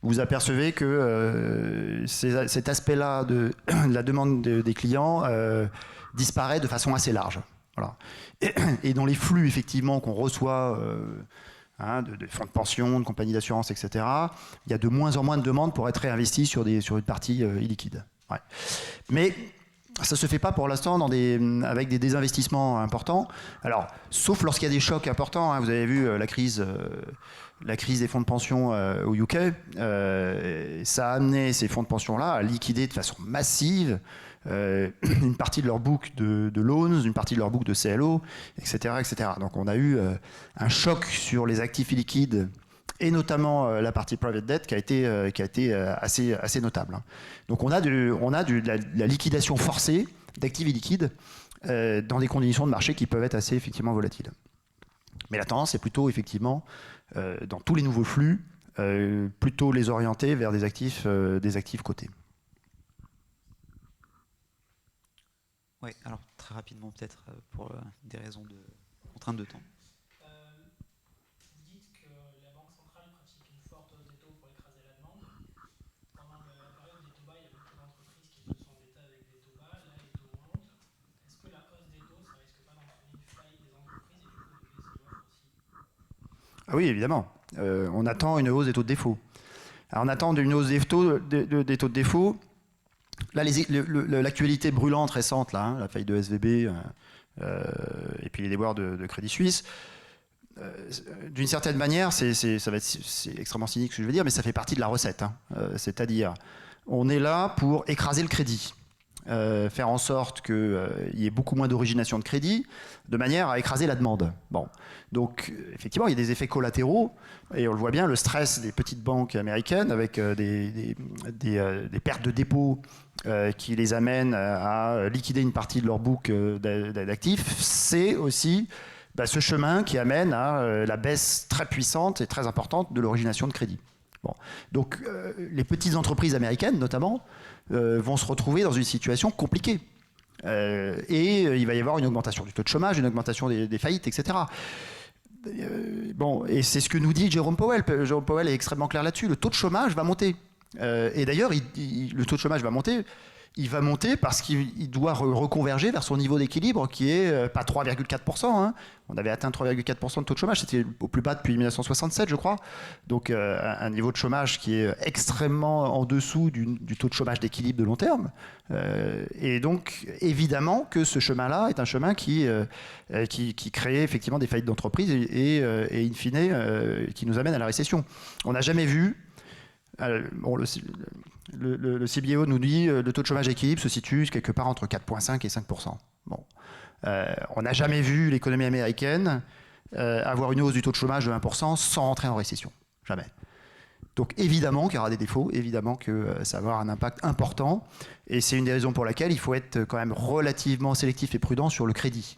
Vous apercevez que cet aspect-là de la demande des clients disparaît de façon assez large. Voilà. Et dans les flux, effectivement, qu'on reçoit de fonds de pension, de compagnies d'assurance, etc., il y a de moins en moins de demandes pour être réinvesti sur une partie illiquide. Ouais. Mais ça ne se fait pas pour l'instant avec des désinvestissements importants. Alors, sauf lorsqu'il y a des chocs importants. Hein. Vous avez vu la crise des fonds de pension au UK. Ça a amené ces fonds de pension-là à liquider de façon massive une partie de leur book de loans, une partie de leur book de CLO, etc., etc. Donc on a eu un choc sur les actifs illiquides et notamment la partie private debt qui a été assez notable. Hein. Donc on a de la liquidation forcée d'actifs illiquides dans des conditions de marché qui peuvent être assez effectivement volatiles. Mais la tendance est plutôt effectivement dans tous les nouveaux flux, plutôt les orienter vers des actifs cotés. Oui, alors très rapidement peut-être pour des raisons de contrainte de temps. Ah oui, évidemment. On attend une hausse des taux de défaut. Alors on attend une hausse des taux de défaut. Là, l'actualité brûlante récente, là, la faillite de SVB, et puis les déboires de Crédit Suisse. D'une certaine manière, c'est extrêmement cynique ce que je veux dire, mais ça fait partie de la recette. Hein. C'est-à-dire, on est là pour écraser le crédit. Faire en sorte qu'il y ait beaucoup moins d'origination de crédit, de manière à écraser la demande. Bon. Donc, effectivement, il y a des effets collatéraux, et on le voit bien, le stress des petites banques américaines, avec des pertes de dépôts qui les amènent à liquider une partie de leur book d'actifs, c'est aussi ce chemin qui amène à la baisse très puissante et très importante de l'origination de crédit. Bon. Donc, les petites entreprises américaines, notamment, vont se retrouver dans une situation compliquée. Et il va y avoir une augmentation du taux de chômage, une augmentation des faillites, etc. Bon, et c'est ce que nous dit Jérôme Powell. Jérôme Powell est extrêmement clair là-dessus. Le taux de chômage va monter. Et d'ailleurs, le taux de chômage va monter. Il va monter parce qu'il doit reconverger vers son niveau d'équilibre qui est pas 3,4%. Hein. On avait atteint 3,4% de taux de chômage, c'était au plus bas depuis 1967, je crois. Donc un niveau de chômage qui est extrêmement en dessous du taux de chômage d'équilibre de long terme. Et donc évidemment que ce chemin-là est un chemin qui crée effectivement des faillites d'entreprises et in fine qui nous amène à la récession. On n'a jamais vu. Bon, le CBO nous dit le taux de chômage d'équilibre se situe quelque part entre 4,5 et 5%. Bon. On n'a jamais vu l'économie américaine avoir une hausse du taux de chômage de 1% sans entrer en récession. Jamais. Donc évidemment qu'il y aura des défauts, évidemment que ça va avoir un impact important. Et c'est une des raisons pour laquelle il faut être quand même relativement sélectif et prudent sur le crédit.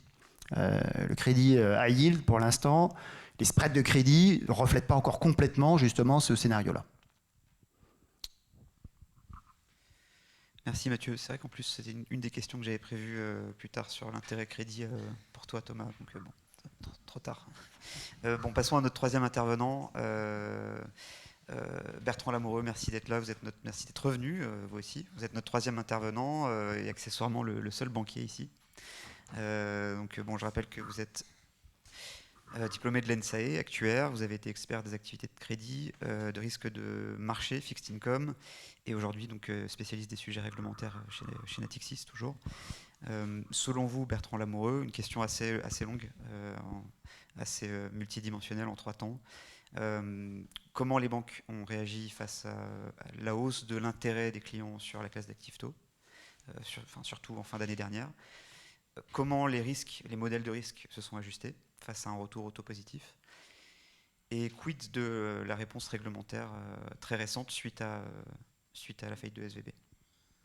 Le crédit high yield, pour l'instant, les spreads de crédit ne reflètent pas encore complètement justement ce scénario-là. Merci Mathieu. C'est vrai qu'en plus, c'était une des questions que j'avais prévues plus tard sur l'intérêt crédit pour toi, Thomas. Donc bon, trop tard. Bon, passons à notre troisième intervenant. Bertrand Lamoureux, merci d'être là. Merci d'être revenu, vous aussi. Vous êtes notre troisième intervenant et accessoirement le seul banquier ici. Donc bon, je rappelle que vous êtes diplômé de l'ENSAE, actuaire. Vous avez été expert des activités de crédit, de risque de marché, fixed income, et aujourd'hui donc spécialiste des sujets réglementaires chez Natixis toujours. Selon vous, Bertrand Lamoureux, une question assez longue, assez multidimensionnelle en 3 temps. Comment les banques ont réagi face à la hausse de l'intérêt des clients sur la classe d'actifs taux, surtout en fin d'année dernière? Comment les modèles de risque se sont ajustés face à un retour au taux positif? Et quid de la réponse réglementaire très récente suite à la faillite de SVB?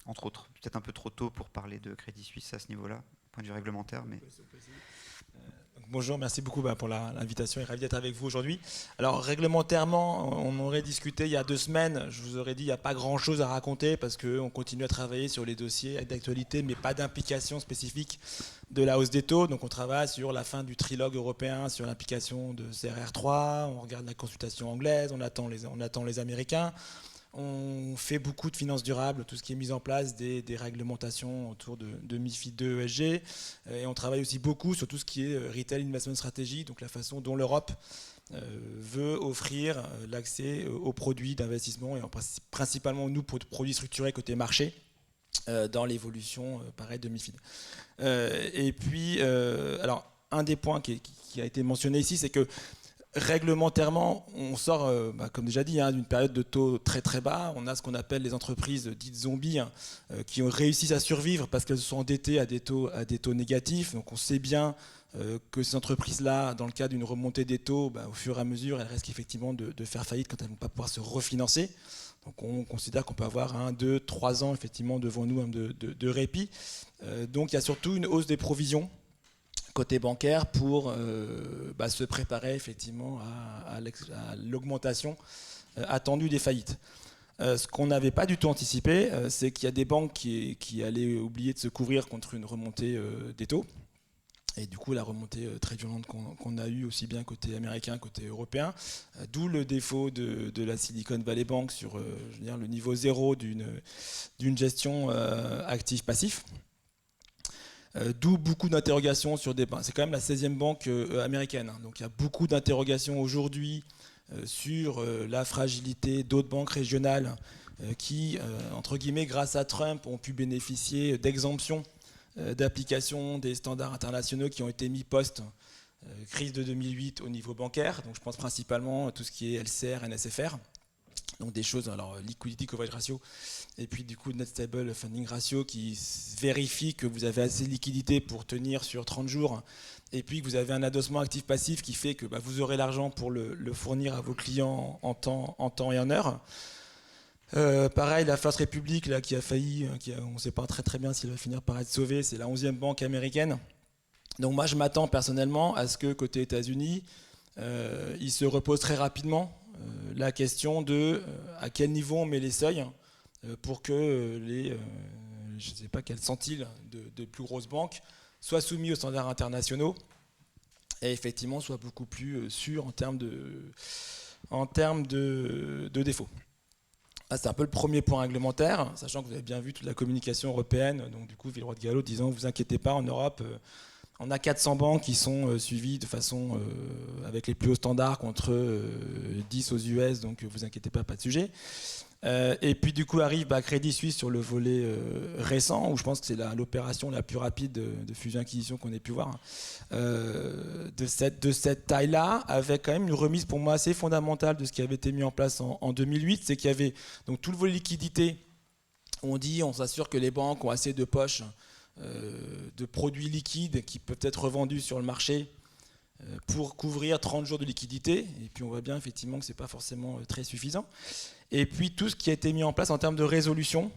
Entre autres, peut-être un peu trop tôt pour parler de Crédit Suisse à ce niveau-là, point de vue réglementaire, mais... Bonjour, merci beaucoup pour l'invitation et ravi d'être avec vous aujourd'hui. Alors réglementairement, on aurait discuté il y a 2 semaines, je vous aurais dit il n'y a pas grand-chose à raconter parce qu'on continue à travailler sur les dossiers d'actualité, mais pas d'implication spécifique de la hausse des taux. Donc on travaille sur la fin du trilogue européen, sur l'implication de CRR3, on regarde la consultation anglaise, on attend les Américains. On fait beaucoup de finances durables, tout ce qui est mis en place, des réglementations autour de MiFID II, ESG. Et on travaille aussi beaucoup sur tout ce qui est Retail Investment Strategy, donc la façon dont l'Europe veut offrir l'accès aux produits d'investissement, et principalement nous, pour produits structurés côté marché, dans l'évolution pareil de MiFID. Et puis, alors, un des points qui a été mentionné ici, c'est que réglementairement, on sort, comme déjà dit, d'une période de taux très très bas. On a ce qu'on appelle les entreprises dites zombies qui ont réussi à survivre parce qu'elles se sont endettées à des taux négatifs. Donc on sait bien que ces entreprises-là, dans le cas d'une remontée des taux, au fur et à mesure, elles risquent effectivement de faire faillite quand elles ne vont pas pouvoir se refinancer. Donc on considère qu'on peut avoir 1, 2, 3 ans effectivement devant nous de répit. Donc il y a surtout une hausse des provisions côté bancaire pour se préparer effectivement à l'augmentation attendue des faillites. Ce qu'on n'avait pas du tout anticipé, c'est qu'il y a des banques qui allaient oublier de se couvrir contre une remontée des taux. Et du coup, la remontée très violente qu'on a eue aussi bien côté américain, côté européen, d'où le défaut de la Silicon Valley Bank sur le niveau 0 d'une gestion actif-passif. D'où beaucoup d'interrogations sur des banques. C'est quand même la 16e banque américaine. Donc il y a beaucoup d'interrogations aujourd'hui sur la fragilité d'autres banques régionales qui, entre guillemets, grâce à Trump, ont pu bénéficier d'exemptions d'application des standards internationaux qui ont été mis post-crise de 2008 au niveau bancaire. Donc je pense principalement à tout ce qui est LCR, NSFR. Donc des choses, alors Liquidity Coverage Ratio, et puis du coup Net Stable Funding Ratio qui vérifie que vous avez assez de liquidité pour tenir sur 30 jours, et puis que vous avez un adossement actif-passif qui fait que vous aurez l'argent pour le fournir à vos clients en temps et en heure. Pareil, la First Republic là, qui a failli, on ne sait pas très bien s'il va finir par être sauvé, c'est la 11e banque américaine. Donc moi je m'attends personnellement à ce que côté États-Unis, il se repose très rapidement la question de à quel niveau on met les seuils pour que je ne sais pas quel centile de plus grosses banques soient soumis aux standards internationaux et effectivement soient beaucoup plus sûrs en termes de défauts. C'est un peu le premier point réglementaire, sachant que vous avez bien vu toute la communication européenne, donc du coup Villeroy de Galhau disant vous inquiétez pas, en Europe on a 400 banques qui sont suivies de façon avec les plus hauts standards contre 10 aux US, donc vous inquiétez pas de sujet. Et puis du coup arrive Crédit Suisse sur le volet récent, où je pense que c'est l'opération la plus rapide de fusion-acquisition qu'on ait pu voir, de cette taille-là, avec quand même une remise pour moi assez fondamentale de ce qui avait été mis en place en 2008, c'est qu'il y avait donc tout le volet liquidité, on s'assure que les banques ont assez de poches de produits liquides qui peuvent être revendus sur le marché pour couvrir 30 jours de liquidité, et puis on voit bien effectivement que ce n'est pas forcément très suffisant. Et puis tout ce qui a été mis en place en termes de résolution,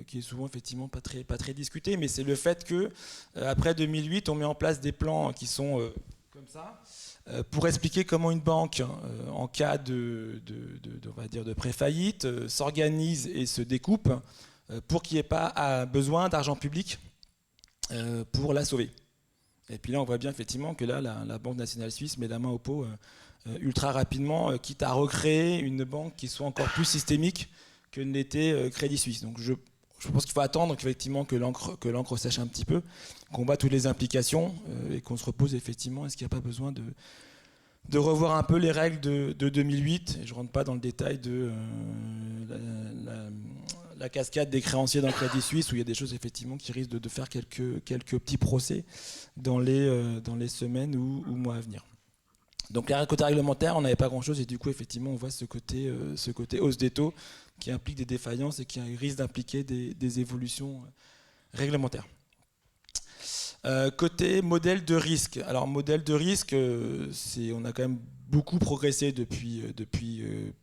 qui est souvent effectivement pas très discuté, mais c'est le fait que après 2008, on met en place des plans qui sont comme ça, pour expliquer comment une banque, en cas on va dire de préfaillite, s'organise et se découpe pour qu'il n'y ait pas besoin d'argent public pour la sauver. Et puis là, on voit bien effectivement que là, la Banque nationale suisse met la main au pot ultra rapidement, quitte à recréer une banque qui soit encore plus systémique que n'était Crédit Suisse. Donc je pense qu'il faut attendre qu'effectivement que l'encre sèche un petit peu, qu'on voit toutes les implications et qu'on se repose effectivement, est-ce qu'il n'y a pas besoin de revoir un peu les règles de 2008. Et je ne rentre pas dans le détail de la cascade des créanciers dans le Crédit Suisse, où il y a des choses effectivement qui risquent de faire quelques petits procès dans les semaines ou mois à venir. Donc les côté réglementaire, on n'avait pas grand-chose, et du coup effectivement on voit ce côté hausse des taux qui implique des défaillances et qui risque d'impliquer des évolutions réglementaires. Côté modèle de risque, alors modèle de risque, on a quand même beaucoup progressé depuis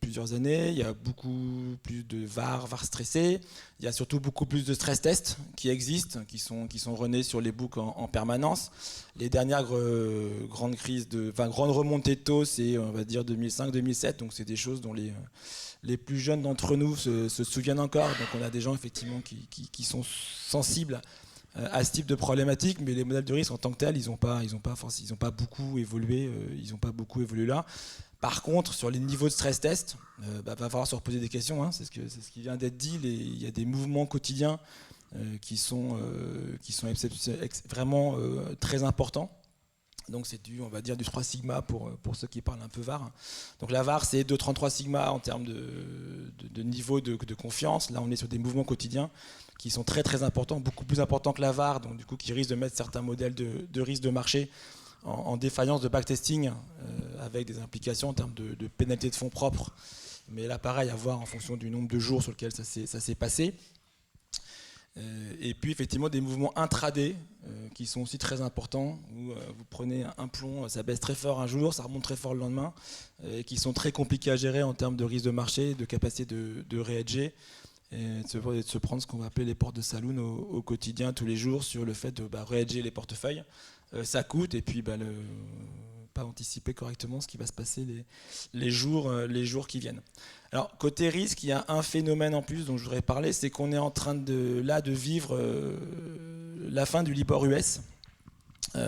plusieurs années. Il y a beaucoup plus de VAR stressé. Il y a surtout beaucoup plus de stress tests qui existent, qui sont runnés sur les books en permanence. Les dernières grandes remontées de taux, c'est on va dire 2005-2007. Donc c'est des choses dont les plus jeunes d'entre nous se souviennent encore. Donc on a des gens effectivement qui sont sensibles à ce type de problématique, mais les modèles de risque en tant que tels, ils n'ont pas beaucoup évolué. Ils n'ont pas beaucoup évolué là. Par contre, sur les niveaux de stress test, va falloir se reposer des questions. Hein. C'est ce qui vient d'être dit. Il y a des mouvements quotidiens qui sont vraiment très importants. Donc c'est on va dire du 3 sigma pour ceux qui parlent un peu VAR. Donc la VAR, c'est 2,33 sigma en termes de niveau de confiance. Là, on est sur des mouvements quotidiens qui sont très très importants, beaucoup plus importants que la VAR, donc du coup qui risquent de mettre certains modèles de risque de marché en défaillance de backtesting, avec des implications en termes de pénalité de fonds propres. Mais là, pareil, à voir en fonction du nombre de jours sur lequel ça s'est passé. Et puis effectivement des mouvements intraday qui sont aussi très importants, où vous prenez un plomb, ça baisse très fort un jour, ça remonte très fort le lendemain, et qui sont très compliqués à gérer en termes de risque de marché, de capacité de re-hedger, et de se prendre ce qu'on va appeler les portes de saloon au quotidien, tous les jours, sur le fait de re-hedger les portefeuilles. Ça coûte, et puis pas anticiper correctement ce qui va se passer les jours qui viennent. Alors, côté risque, il y a un phénomène en plus dont je voudrais parler, c'est qu'on est en train de vivre la fin du Libor US.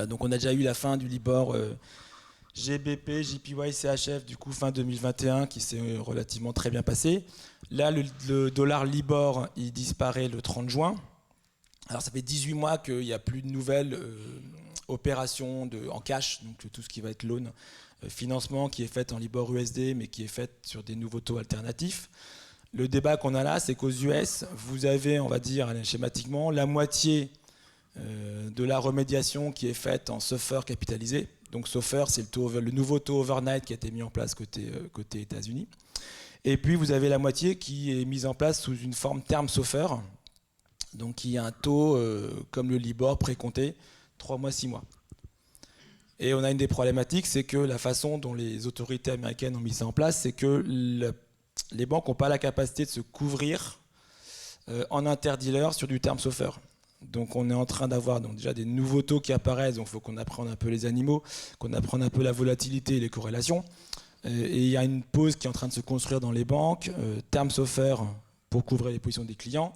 Donc on a déjà eu la fin du Libor GBP, JPY, CHF, du coup fin 2021, qui s'est relativement très bien passé. Là, le dollar Libor, il disparaît le 30 juin. Alors ça fait 18 mois qu'il n'y a plus de nouvelles opérations en cash, donc tout ce qui va être loan, financement qui est fait en Libor USD, mais qui est fait sur des nouveaux taux alternatifs. Le débat qu'on a là, c'est qu'aux US, vous avez, on va dire schématiquement, la moitié de la remédiation qui est faite en SOFR capitalisé. Donc SOFR, c'est le nouveau taux overnight qui a été mis en place côté États-Unis. Et puis vous avez la moitié qui est mise en place sous une forme terme SOFR, donc qui a un taux comme le Libor précompté 3 mois, 6 mois. Et on a une des problématiques, c'est que la façon dont les autorités américaines ont mis ça en place, c'est que les banques n'ont pas la capacité de se couvrir en interdealer sur du terme SOFR. Donc on est en train d'avoir déjà des nouveaux taux qui apparaissent, donc il faut qu'on apprenne un peu les animaux, qu'on apprenne un peu la volatilité et les corrélations. Et il y a une pause qui est en train de se construire dans les banques, terme SOFR pour couvrir les positions des clients,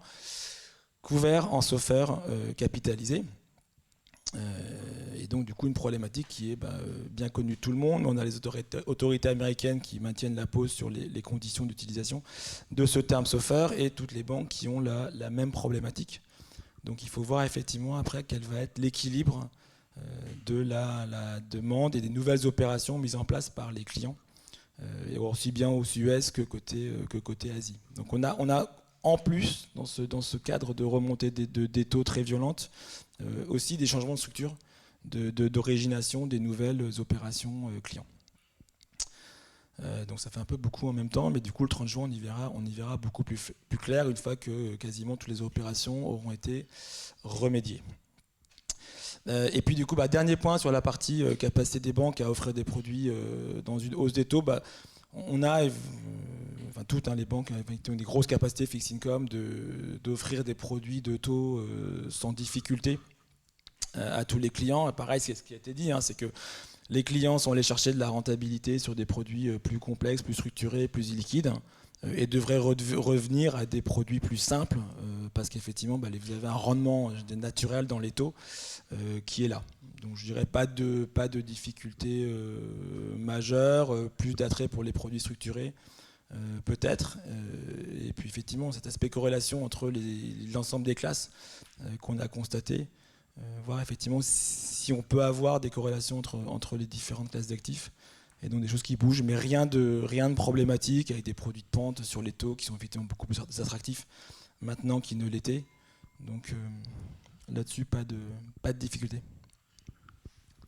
couvert en SOFR capitalisé. Et donc du coup une problématique qui est bien connue de tout le monde. On a les autorités américaines qui maintiennent la pause sur les conditions d'utilisation de ce terme SOFR et toutes les banques qui ont la même problématique. Donc il faut voir effectivement après quel va être l'équilibre de la demande et des nouvelles opérations mises en place par les clients, et aussi bien aux US que côté Asie. Donc on a en plus, dans ce cadre de remontée des taux très violentes, aussi des changements de structure, d'origination des nouvelles opérations clients. Donc ça fait un peu beaucoup en même temps, mais du coup le 30 juin on y verra beaucoup plus clair une fois que quasiment toutes les opérations auront été remédiées. Et puis du coup, dernier point sur la partie capacité des banques à offrir des produits dans une hausse des taux, on a, toutes les banques ont des grosses capacités fixed income d'offrir des produits de taux sans difficulté à tous les clients. Pareil, c'est ce qui a été dit, c'est que les clients sont allés chercher de la rentabilité sur des produits plus complexes, plus structurés, plus illiquides, et devraient revenir à des produits plus simples, parce qu'effectivement, vous avez un rendement naturel dans les taux qui est là. Donc je dirais pas de difficulté majeure, plus d'attrait pour les produits structurés, peut-être. Et puis effectivement, cet aspect corrélation entre l'ensemble des classes qu'on a constaté, voir effectivement si on peut avoir des corrélations entre les différentes classes d'actifs, et donc des choses qui bougent, mais rien de problématique, avec des produits de pente sur les taux qui sont effectivement beaucoup plus attractifs maintenant qu'ils ne l'étaient. Donc là-dessus, pas de difficulté.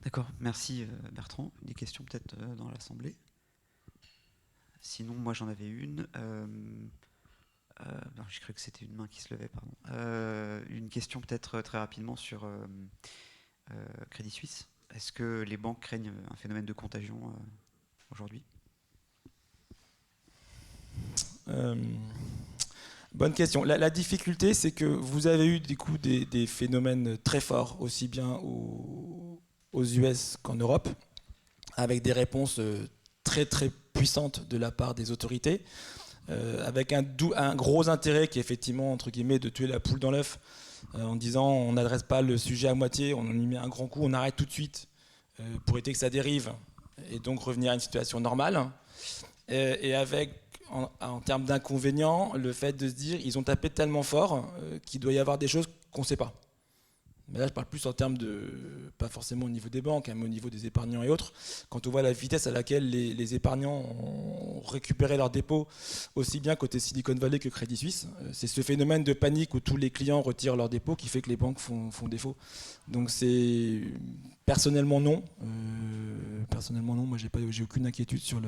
D'accord, merci Bertrand. Des questions peut-être dans l'Assemblée? Sinon, moi j'en avais une. J'ai cru que c'était une main qui se levait, pardon. Une question peut-être très rapidement sur Crédit Suisse. Est-ce que les banques craignent un phénomène de contagion aujourd'hui? Bonne question. La difficulté, c'est que vous avez eu des phénomènes très forts, aussi bien aux US qu'en Europe, avec des réponses très très puissantes de la part des autorités, avec un gros intérêt qui est effectivement, entre guillemets, de tuer la poule dans l'œuf, en disant on n'adresse pas le sujet à moitié, on y met un grand coup, on arrête tout de suite pour éviter que ça dérive et donc revenir à une situation normale. Et avec, en termes d'inconvénients, le fait de se dire ils ont tapé tellement fort qu'il doit y avoir des choses qu'on ne sait pas. Mais là, je parle plus en termes pas forcément au niveau des banques, mais au niveau des épargnants et autres. Quand on voit la vitesse à laquelle les épargnants ont récupéré leurs dépôts, aussi bien côté Silicon Valley que Crédit Suisse, c'est ce phénomène de panique où tous les clients retirent leurs dépôts qui fait que les banques font défaut. Donc c'est personnellement non. Moi j'ai aucune inquiétude sur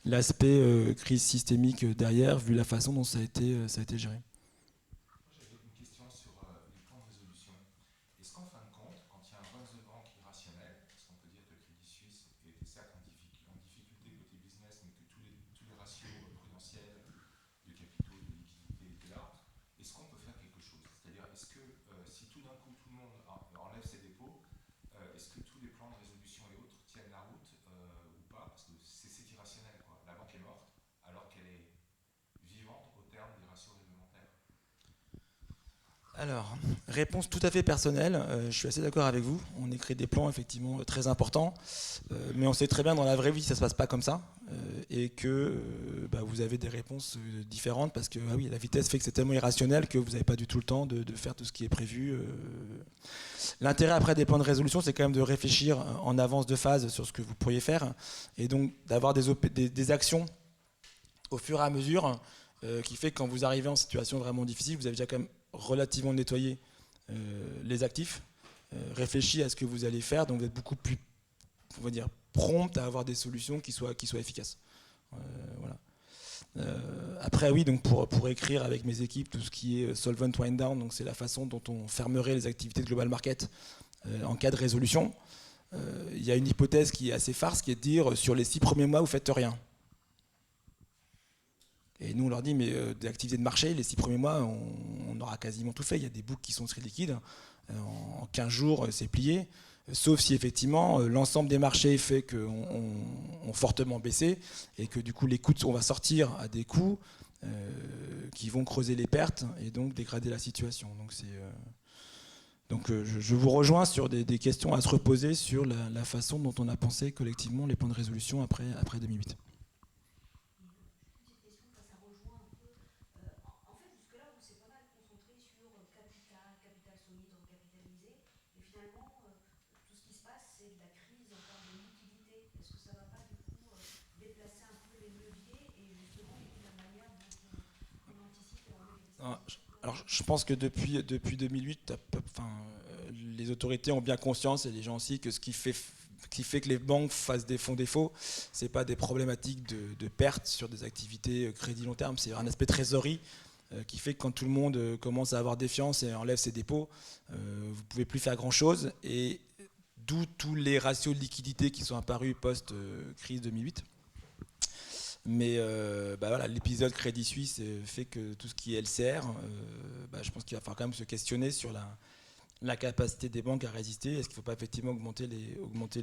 l'aspect crise systémique derrière, vu la façon dont ça a été géré. Alors, réponse tout à fait personnelle, je suis assez d'accord avec vous, on écrit des plans effectivement très importants, mais on sait très bien dans la vraie vie ça ne se passe pas comme ça, et que vous avez des réponses différentes, parce que la vitesse fait que c'est tellement irrationnel que vous n'avez pas du tout le temps de faire tout ce qui est prévu. L'intérêt après des plans de résolution, c'est quand même de réfléchir en avance de phase sur ce que vous pourriez faire, et donc d'avoir des actions au fur et à mesure, qui fait que quand vous arrivez en situation vraiment difficile, vous avez déjà quand même relativement nettoyer les actifs, réfléchi à ce que vous allez faire, donc vous êtes beaucoup plus, on va dire, prompt à avoir des solutions qui soient efficaces. Voilà. Après oui, donc pour écrire avec mes équipes tout ce qui est solvent wind down, donc c'est la façon dont on fermerait les activités de global market en cas de résolution. Il y a une hypothèse qui est assez farce, qui est de dire sur les 6 premiers mois vous faites rien. Et nous on leur dit mais des activités de marché, les 6 premiers mois on aura quasiment tout fait. Il y a des books qui sont très liquides, en 15 jours c'est plié. Sauf si effectivement l'ensemble des marchés fait qu'on fortement baissé et que du coup les coûts, on va sortir à des coûts qui vont creuser les pertes et donc dégrader la situation. Donc, je vous rejoins sur des questions à se reposer sur la façon dont on a pensé collectivement les plans de résolution après 2008. Alors, je pense que depuis 2008, les autorités ont bien conscience, et les gens aussi, que ce qui fait que les banques font défaut, ce n'est pas des problématiques de perte sur des activités crédit long terme, c'est un aspect trésorerie qui fait que quand tout le monde commence à avoir défiance et enlève ses dépôts, vous ne pouvez plus faire grand-chose, et d'où tous les ratios de liquidité qui sont apparus post-crise 2008. Mais voilà, l'épisode Crédit Suisse fait que tout ce qui est LCR, je pense qu'il va falloir quand même se questionner sur la capacité des banques à résister. Est-ce qu'il ne faut pas effectivement augmenter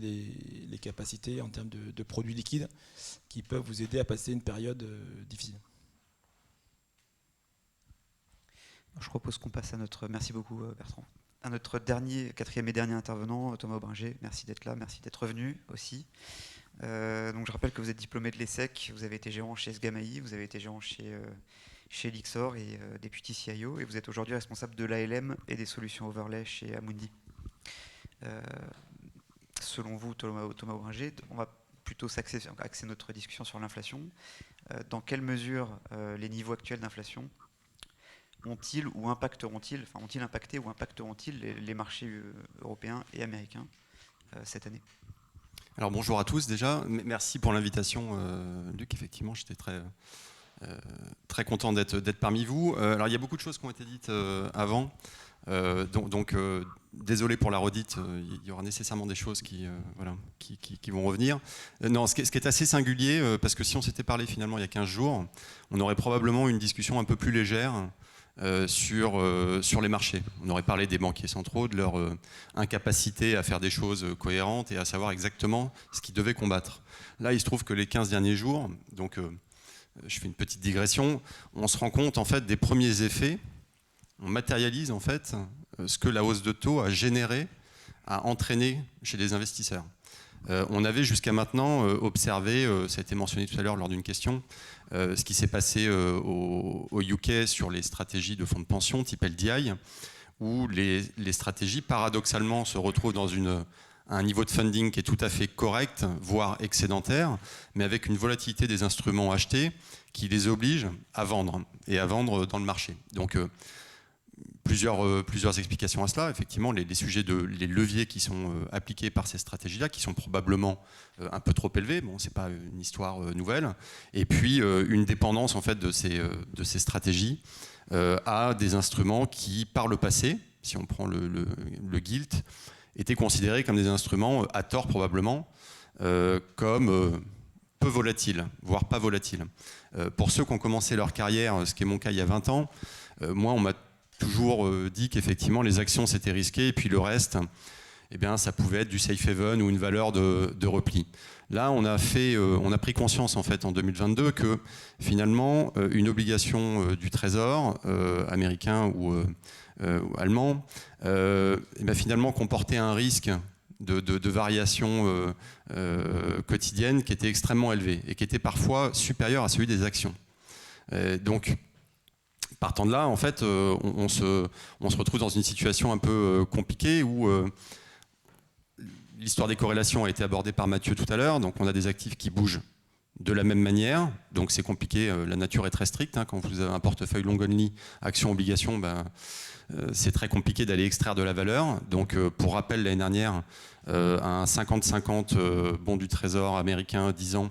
les capacités en termes de produits liquides qui peuvent vous aider à passer une période difficile. Je propose qu'on passe à merci beaucoup Bertrand, à notre quatrième et dernier intervenant, Thomas Aubringer. Merci d'être là, merci d'être revenu aussi. Donc je rappelle que vous êtes diplômé de l'ESSEC, vous avez été gérant chez Sgamaï, vous avez été gérant chez Lixor et Deputy CIO, et vous êtes aujourd'hui responsable de l'ALM et des solutions overlay chez Amundi. Selon vous, Thomas Aubringer, on va plutôt axer notre discussion sur l'inflation. Dans quelle mesure les niveaux actuels d'inflation ont-ils impacté ou impacteront-ils les marchés européens et américains cette année ? Alors bonjour à tous déjà, merci pour l'invitation Luc, effectivement j'étais très content d'être parmi vous. Alors il y a beaucoup de choses qui ont été dites avant, donc désolé pour la redite, il y aura nécessairement des choses qui vont revenir. Non, ce qui est assez singulier, parce que si on s'était parlé finalement il y a 15 jours, on aurait probablement une discussion un peu plus légère sur les marchés. On aurait parlé des banquiers centraux, de leur incapacité à faire des choses cohérentes et à savoir exactement ce qu'ils devaient combattre. Là, il se trouve que les 15 derniers jours, donc je fais une petite digression, on se rend compte en fait des premiers effets, on matérialise en fait ce que la hausse de taux a généré, a entraîné chez les investisseurs. On avait jusqu'à maintenant observé, ça a été mentionné tout à l'heure lors d'une question, ce qui s'est passé au UK sur les stratégies de fonds de pension type LDI, où les stratégies paradoxalement se retrouvent dans un niveau de funding qui est tout à fait correct, voire excédentaire, mais avec une volatilité des instruments achetés qui les oblige à vendre, et à vendre dans le marché. Donc plusieurs explications à cela. Effectivement, les leviers qui sont appliqués par ces stratégies-là, qui sont probablement un peu trop élevés. Bon, c'est pas une histoire nouvelle. Et puis une dépendance en fait de ces stratégies à des instruments qui, par le passé, si on prend le gilt, étaient considérés comme des instruments à tort probablement, comme peu volatiles, voire pas volatiles. Pour ceux qui ont commencé leur carrière, ce qui est mon cas il y a 20 ans, moi on m'a toujours dit qu'effectivement les actions c'était risqué et puis le reste, eh bien, ça pouvait être du safe haven ou une valeur de repli. Là, on a pris conscience en fait en 2022 que finalement une obligation du Trésor américain ou allemand, eh bien, finalement comportait un risque de variation quotidienne qui était extrêmement élevé et qui était parfois supérieur à celui des actions. Donc partant de là, en fait, on se retrouve dans une situation un peu compliquée où l'histoire des corrélations a été abordée par Mathieu tout à l'heure. Donc, on a des actifs qui bougent de la même manière. Donc c'est compliqué, la nature est très stricte. Hein. Quand vous avez un portefeuille long only, action, obligation, c'est très compliqué d'aller extraire de la valeur. Donc pour rappel, l'année dernière, un 50-50 bon du Trésor américain 10 ans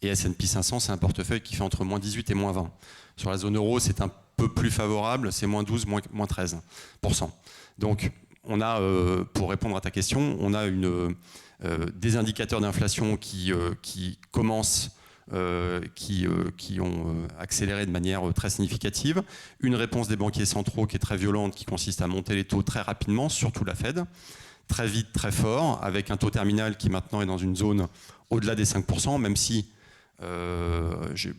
et S&P 500, c'est un portefeuille qui fait entre moins 18 et moins 20. Sur la zone euro, c'est un peu plus favorable, c'est moins 12, moins 13%. Donc on a, pour répondre à ta question, on a des indicateurs d'inflation qui commencent, qui ont accéléré de manière très significative. Une réponse des banquiers centraux qui est très violente, qui consiste à monter les taux très rapidement, surtout la Fed, très vite, très fort, avec un taux terminal qui maintenant est dans une zone au-delà des 5%, même si je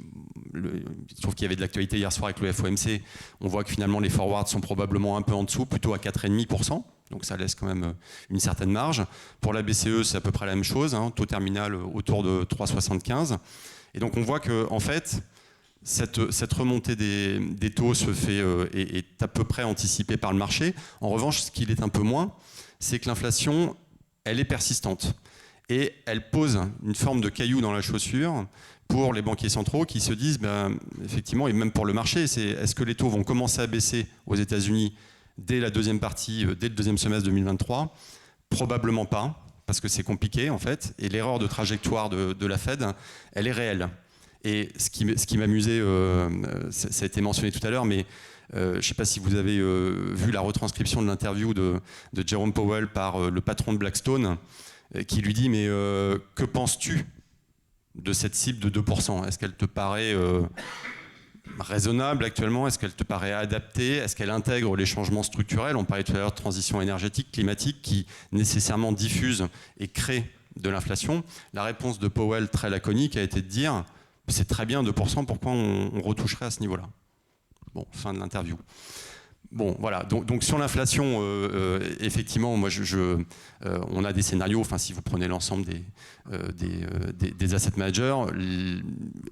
trouve qu'il y avait de l'actualité hier soir avec le FOMC. On voit que finalement les forwards sont probablement un peu en dessous, plutôt à 4,5%. Donc ça laisse quand même une certaine marge. Pour la BCE, c'est à peu près la même chose, hein, taux terminal autour de 3,75. Et donc on voit que en fait, cette remontée des taux se fait est à peu près anticipée par le marché. En revanche, ce qu'il est un peu moins, c'est que l'inflation, elle est persistante. Et elle pose une forme de caillou dans la chaussure pour les banquiers centraux qui se disent, effectivement, et même pour le marché, est-ce que les taux vont commencer à baisser aux États-Unis dès la deuxième partie, dès le deuxième semestre 2023 ? Probablement pas, parce que c'est compliqué en fait. Et l'erreur de trajectoire de la Fed, elle est réelle. Et ce qui m'amusait, ça a été mentionné tout à l'heure, mais je ne sais pas si vous avez vu la retranscription de l'interview de Jerome Powell par le patron de Blackstone, qui lui dit, mais que penses-tu de cette cible de 2%? Est-ce qu'elle te paraît raisonnable actuellement? Est-ce qu'elle te paraît adaptée? Est-ce qu'elle intègre les changements structurels? On parlait tout à l'heure de transition énergétique, climatique, qui nécessairement diffuse et crée de l'inflation. La réponse de Powell, très laconique, a été de dire, c'est très bien 2%, pourquoi on retoucherait à ce niveau-là? Bon, fin de l'interview. Bon, voilà. Donc sur l'inflation, effectivement, moi, on a des scénarios. Enfin, si vous prenez l'ensemble des asset managers,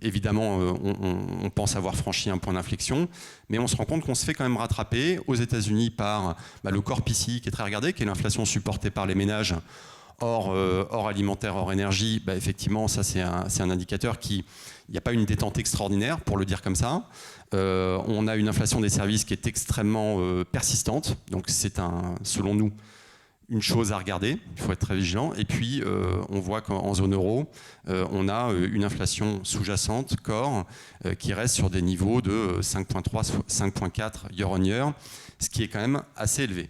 évidemment, on pense avoir franchi un point d'inflexion, mais on se rend compte qu'on se fait quand même rattraper aux États-Unis par le corps PCI qui est très regardé, qui est l'inflation supportée par les ménages. Hors alimentaire, hors énergie, effectivement, ça c'est un indicateur qui, il n'y a pas une détente extraordinaire, pour le dire comme ça. On a une inflation des services qui est extrêmement persistante, donc c'est selon nous une chose à regarder, il faut être très vigilant. Et puis on voit qu'en zone euro, on a une inflation sous-jacente, core, qui reste sur des niveaux de 5,3, 5,4 year on year, ce qui est quand même assez élevé.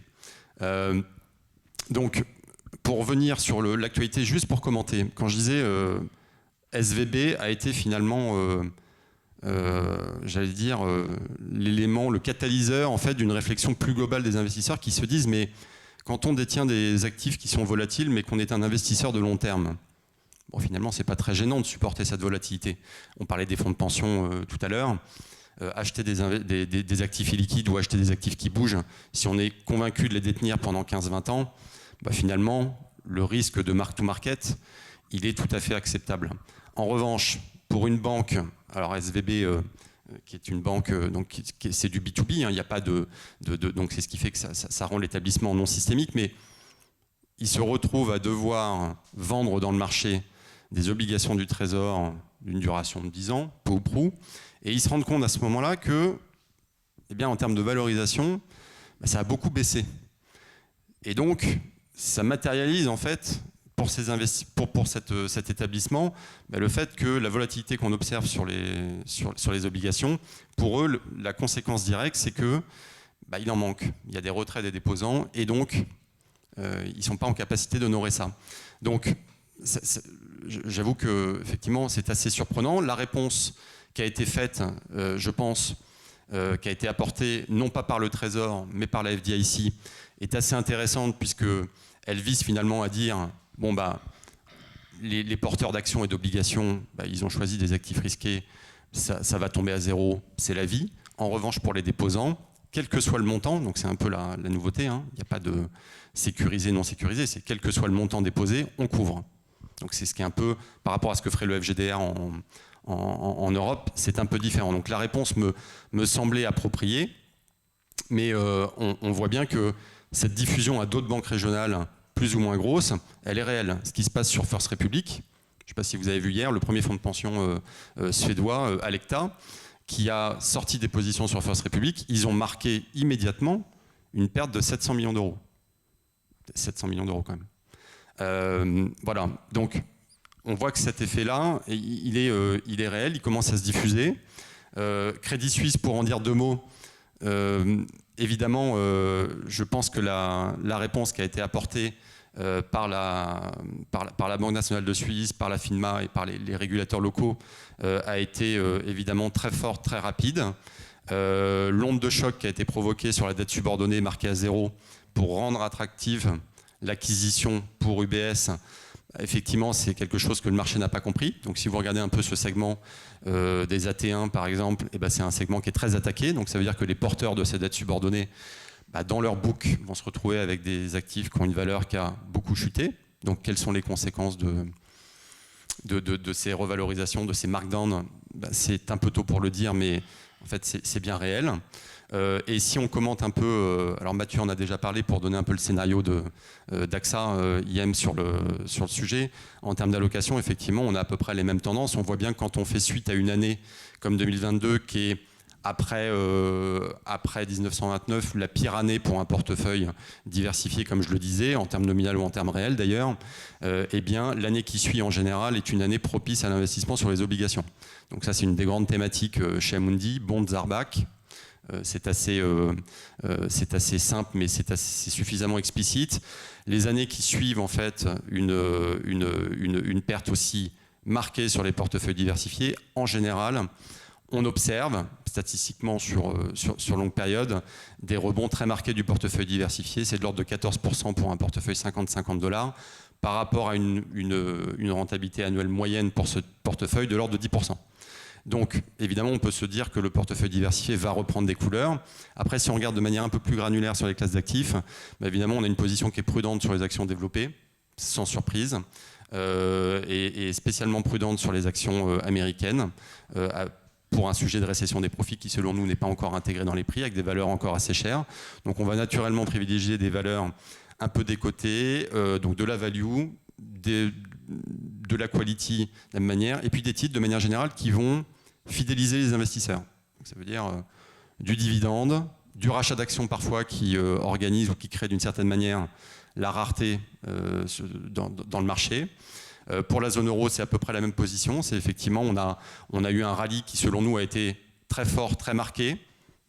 Donc, pour revenir sur l'actualité, juste pour commenter, quand je disais SVB a été finalement, j'allais dire, l'élément, le catalyseur en fait d'une réflexion plus globale des investisseurs qui se disent, mais quand on détient des actifs qui sont volatiles, mais qu'on est un investisseur de long terme, bon, finalement, c'est pas très gênant de supporter cette volatilité. On parlait des fonds de pension tout à l'heure. Acheter des actifs illiquides ou acheter des actifs qui bougent, si on est convaincu de les détenir pendant 15-20 ans, finalement, le risque de mark-to-market, il est tout à fait acceptable. En revanche, pour une banque, alors SVB, qui est une banque, donc c'est du B2B, hein, il n'y a pas donc c'est ce qui fait que ça rend l'établissement non systémique, mais il se retrouve à devoir vendre dans le marché des obligations du Trésor d'une duration de 10 ans, peu ou prou, et ils se rendent compte à ce moment-là que, eh bien, en termes de valorisation, ça a beaucoup baissé. Et donc, ça matérialise en fait pour cet établissement le fait que la volatilité qu'on observe sur les obligations, pour eux, la conséquence directe, c'est que il en manque. Il y a des retraits des déposants et donc ils ne sont pas en capacité d'honorer ça. Donc, j'avoue que effectivement, c'est assez surprenant. La réponse qui a été faite, je pense, qui a été apportée non pas par le Trésor, mais par la FDIC, est assez intéressante puisqu'elle vise finalement à dire les porteurs d'actions et d'obligations, ils ont choisi des actifs risqués, ça va tomber à zéro, c'est la vie. En revanche, pour les déposants, quel que soit le montant, donc c'est un peu la nouveauté, hein, il n'y a pas de sécurisé, non sécurisé, c'est quel que soit le montant déposé, on couvre. Donc c'est ce qui est un peu, par rapport à ce que ferait le FGDR en Europe, c'est un peu différent. Donc la réponse me semblait appropriée, mais on voit bien que cette diffusion à d'autres banques régionales plus ou moins grosses, elle est réelle. Ce qui se passe sur First Republic, je ne sais pas si vous avez vu hier, le premier fonds de pension suédois, Alecta, qui a sorti des positions sur First Republic. Ils ont marqué immédiatement une perte de 700 millions d'euros. 700 millions d'euros quand même. Voilà, donc on voit que cet effet-là, il est réel, il commence à se diffuser. Crédit Suisse, pour en dire 2 mots, évidemment, je pense que la réponse qui a été apportée par la Banque nationale de Suisse, par la FINMA et par les régulateurs locaux a été évidemment très forte, très rapide. L'onde de choc qui a été provoquée sur la dette subordonnée marquée à 0 pour rendre attractive l'acquisition pour UBS, effectivement, c'est quelque chose que le marché n'a pas compris. Donc si vous regardez un peu ce segment des AT1 par exemple, eh ben, c'est un segment qui est très attaqué. Donc ça veut dire que les porteurs de ces dettes subordonnées, dans leur book, vont se retrouver avec des actifs qui ont une valeur qui a beaucoup chuté. Donc quelles sont les conséquences de ces revalorisations, de ces markdowns? C'est un peu tôt pour le dire, mais en fait c'est bien réel. Et si on commente un peu, alors Mathieu en a déjà parlé pour donner un peu le scénario d'AXA IM sur le sujet, en termes d'allocation, effectivement, on a à peu près les mêmes tendances. On voit bien que quand on fait suite à une année comme 2022, qui est après 1929, la pire année pour un portefeuille diversifié, comme je le disais, en termes nominal ou en termes réels d'ailleurs, eh bien, l'année qui suit en général est une année propice à l'investissement sur les obligations. Donc ça, c'est une des grandes thématiques chez Amundi, bonds are back. C'est assez simple, mais c'est suffisamment explicite. Les années qui suivent, en fait, une perte aussi marquée sur les portefeuilles diversifiés, en général, on observe statistiquement sur longue période des rebonds très marqués du portefeuille diversifié. C'est de l'ordre de 14% pour un portefeuille $50 par rapport à une rentabilité annuelle moyenne pour ce portefeuille de l'ordre de 10%. Donc, évidemment, on peut se dire que le portefeuille diversifié va reprendre des couleurs. Après, si on regarde de manière un peu plus granulaire sur les classes d'actifs, évidemment, on a une position qui est prudente sur les actions développées, sans surprise, et spécialement prudente sur les actions américaines, pour un sujet de récession des profits qui, selon nous, n'est pas encore intégré dans les prix, avec des valeurs encore assez chères. Donc, on va naturellement privilégier des valeurs un peu décotées, donc de la value, de la quality de la même manière, et puis des titres de manière générale qui vont fidéliser les investisseurs. Donc ça veut dire du dividende, du rachat d'actions parfois qui organise ou qui crée d'une certaine manière la rareté dans le marché. Pour la zone euro, c'est à peu près la même position. C'est effectivement, on a eu un rallye qui selon nous a été très fort, très marqué,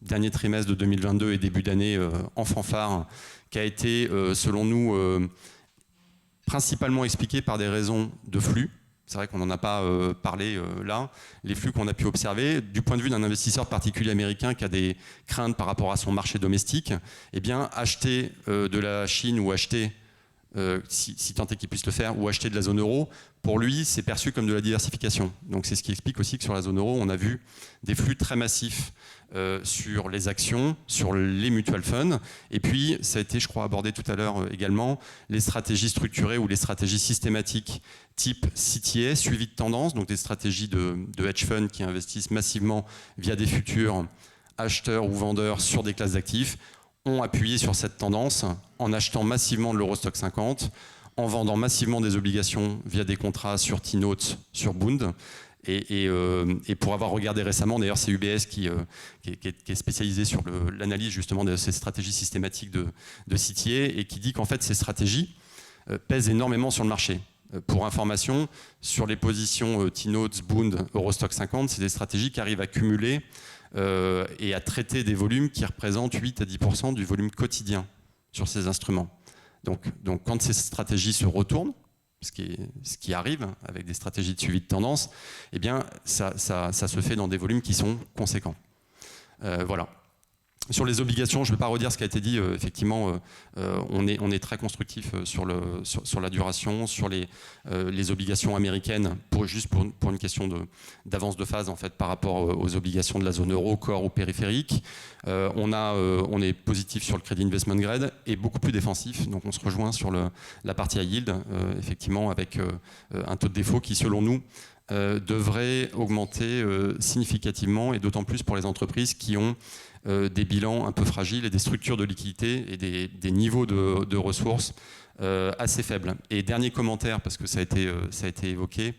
dernier trimestre de 2022 et début d'année en fanfare, qui a été selon nous principalement expliqué par des raisons de flux. C'est vrai qu'on n'en a pas parlé là. Les flux qu'on a pu observer, du point de vue d'un investisseur particulier américain qui a des craintes par rapport à son marché domestique, eh bien, acheter de la Chine ou acheter, si tant est qu'il puisse le faire, ou acheter de la zone euro, pour lui, c'est perçu comme de la diversification. Donc c'est ce qui explique aussi que sur la zone euro, on a vu des flux très massifs sur les actions, sur les mutual funds, et puis ça a été, je crois, abordé tout à l'heure également, les stratégies structurées ou les stratégies systématiques type CTA, suivi de tendance, donc des stratégies de hedge funds qui investissent massivement via des futurs acheteurs ou vendeurs sur des classes d'actifs, ont appuyé sur cette tendance en achetant massivement de l'Eurostock 50, en vendant massivement des obligations via des contrats sur T-Notes, sur Bund. Et pour avoir regardé récemment, d'ailleurs c'est UBS qui est spécialisé sur l'analyse justement de ces stratégies systématiques de CTA et qui dit qu'en fait ces stratégies pèsent énormément sur le marché. Pour information, sur les positions T-Notes, Bund, Eurostock 50, c'est des stratégies qui arrivent à cumuler et à traiter des volumes qui représentent 8 à 10% du volume quotidien sur ces instruments. Donc quand ces stratégies se retournent, ce qui arrive avec des stratégies de suivi de tendance, eh bien, ça se fait dans des volumes qui sont conséquents. Voilà. Sur les obligations, je ne vais pas redire ce qui a été dit. Effectivement, on est très constructif sur la duration, sur les obligations américaines, juste pour une question d'avance de phase en fait, par rapport aux obligations de la zone euro, core ou périphérique. On est positif sur le crédit investment grade et beaucoup plus défensif. Donc on se rejoint sur la partie high yield, effectivement, avec un taux de défaut qui, selon nous, devrait augmenter significativement, et d'autant plus pour les entreprises qui ont des bilans un peu fragiles et des structures de liquidité et des niveaux de ressources assez faibles. Et dernier commentaire, parce que ça a été évoqué,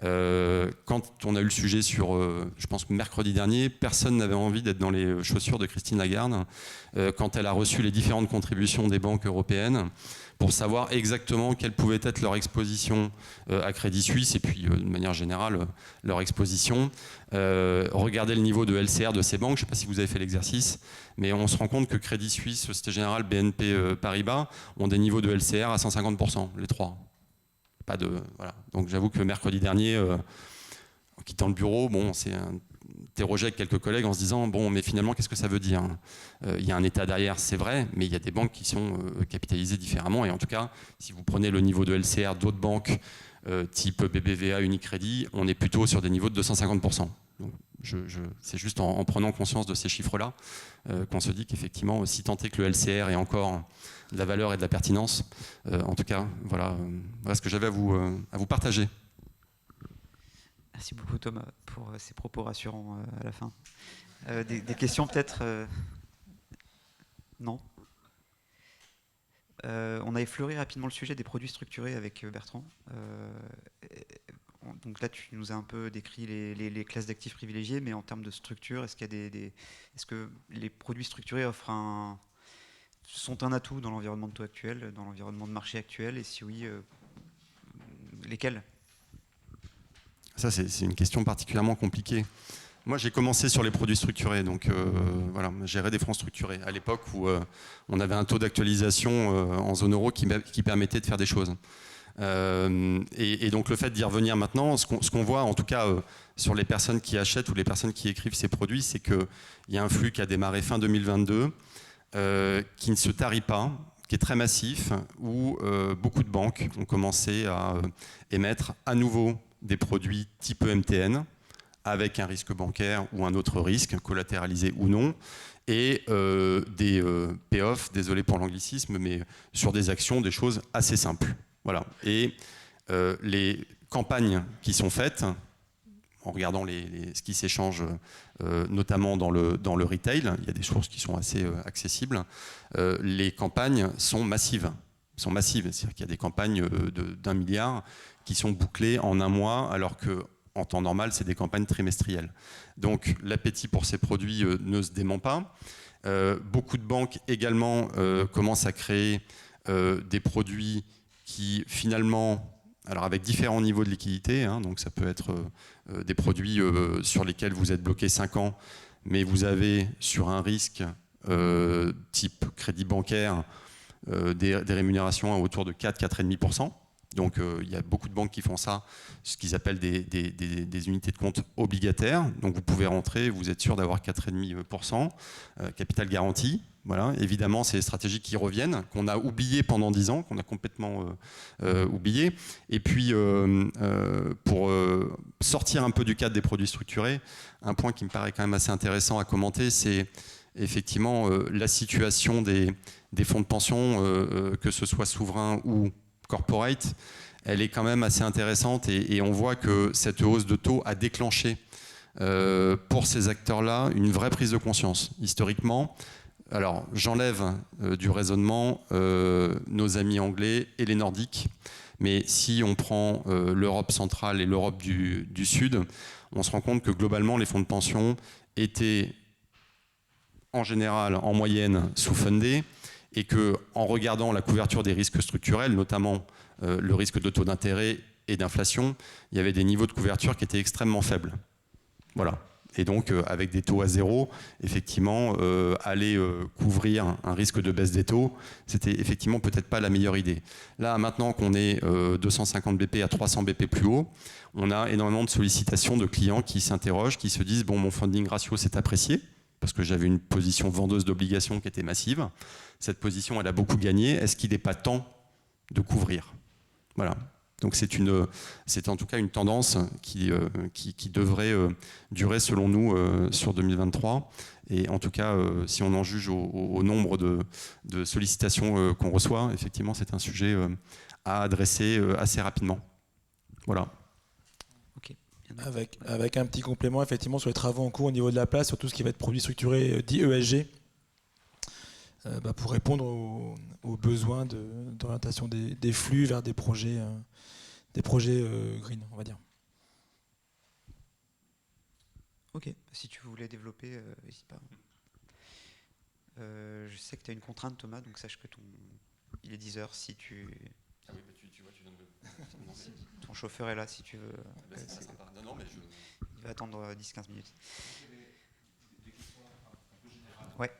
quand on a eu le sujet sur, je pense que mercredi dernier, personne n'avait envie d'être dans les chaussures de Christine Lagarde quand elle a reçu les différentes contributions des banques européennes pour savoir exactement quelle pouvait être leur exposition à Crédit Suisse et puis de manière générale leur exposition. Regardez le niveau de LCR de ces banques, je ne sais pas si vous avez fait l'exercice, mais on se rend compte que Crédit Suisse, Société Générale, BNP Paribas ont des niveaux de LCR à 150%, les trois. Pas de, voilà. Donc j'avoue que mercredi dernier, en quittant le bureau, bon, c'est interrogé avec quelques collègues en se disant bon, mais finalement, qu'est-ce que ça veut dire? Il y a un État derrière, c'est vrai, mais il y a des banques qui sont capitalisées différemment. Et en tout cas, si vous prenez le niveau de LCR d'autres banques, type BBVA, Unicredit, on est plutôt sur des niveaux de 250%. Donc, c'est juste en prenant conscience de ces chiffres-là qu'on se dit qu'effectivement, si tant est que le LCR ait encore de la valeur et de la pertinence, en tout cas, voilà ce que j'avais à vous partager. Merci beaucoup Thomas pour ces propos rassurants à la fin. Des questions peut-être Non. On a effleuré rapidement le sujet des produits structurés avec Bertrand. Donc là, tu nous as un peu décrit les classes d'actifs privilégiées, mais en termes de structure, est-ce qu'il y a est-ce que les produits structurés sont un atout dans l'environnement de taux actuel, dans l'environnement de marché actuel, et si oui, lesquels? Ça, c'est une question particulièrement compliquée. Moi, j'ai commencé sur les produits structurés, donc voilà, gérer des fonds structurés, à l'époque où on avait un taux d'actualisation en zone euro qui permettait de faire des choses. Et donc le fait d'y revenir maintenant, ce qu'on voit en tout cas sur les personnes qui achètent ou les personnes qui écrivent ces produits, c'est qu'il y a un flux qui a démarré fin 2022, qui ne se tarit pas, qui est très massif, où beaucoup de banques ont commencé à émettre à nouveau des produits type EMTN, avec un risque bancaire ou un autre risque, collatéralisé ou non, et des payoffs, désolé pour l'anglicisme, mais sur des actions, des choses assez simples. Voilà. Et les campagnes qui sont faites, en regardant ce qui s'échange notamment dans le retail, il y a des sources qui sont assez accessibles, les campagnes sont massives. C'est-à-dire qu'il y a des campagnes d'1 milliard qui sont bouclées en un mois, alors qu'en temps normal, c'est des campagnes trimestrielles. Donc l'appétit pour ces produits ne se dément pas. Beaucoup de banques également commencent à créer des produits qui finalement, alors avec différents niveaux de liquidité, hein, donc ça peut être des produits sur lesquels vous êtes bloqué 5 ans, mais vous avez sur un risque type crédit bancaire des rémunérations autour de 4-4,5%. Donc il y a beaucoup de banques qui font ça, ce qu'ils appellent des unités de compte obligataires. Donc vous pouvez rentrer, vous êtes sûr d'avoir 4,5%, capital garanti. Voilà. Évidemment, c'est des stratégies qui reviennent, qu'on a oubliées pendant 10 ans, qu'on a complètement oubliées. Et puis, pour sortir un peu du cadre des produits structurés, un point qui me paraît quand même assez intéressant à commenter, c'est effectivement la situation des fonds de pension, que ce soit souverains ou corporate, elle est quand même assez intéressante et on voit que cette hausse de taux a déclenché pour ces acteurs-là une vraie prise de conscience. Historiquement, alors j'enlève du raisonnement nos amis anglais et les nordiques, mais si on prend l'Europe centrale et l'Europe du Sud, on se rend compte que globalement les fonds de pension étaient en général, en moyenne, sous-fundés, et qu'en regardant la couverture des risques structurels, notamment le risque de taux d'intérêt et d'inflation, il y avait des niveaux de couverture qui étaient extrêmement faibles. Voilà. Et donc, avec des taux à zéro, effectivement, aller couvrir un risque de baisse des taux, c'était effectivement peut-être pas la meilleure idée. Là, maintenant qu'on est 250 BP à 300 BP plus haut, on a énormément de sollicitations de clients qui s'interrogent, qui se disent « bon, mon funding ratio s'est apprécié ». Parce que j'avais une position vendeuse d'obligations qui était massive. Cette position, elle a beaucoup gagné. Est-ce qu'il n'est pas temps de couvrir? Voilà. Donc c'est en tout cas une tendance qui devrait durer selon nous sur 2023. Et en tout cas, si on en juge au nombre de sollicitations qu'on reçoit, effectivement, c'est un sujet à adresser assez rapidement. Voilà. Ok. Avec un petit complément effectivement sur les travaux en cours au niveau de la place, sur tout ce qui va être produit structuré dit ESG, pour répondre aux besoins d'orientation des flux vers des projets green, on va dire. Ok, si tu voulais développer, n'hésite pas. Je sais que tu as une contrainte, Thomas, donc sache que il est 10h si tu... Ah oui, tu vois, tu viens de me... Ton chauffeur est là si tu veux. c'est sympa. Non, mais Il va attendre 10-15 minutes. Des questions un peu générales. Ouais,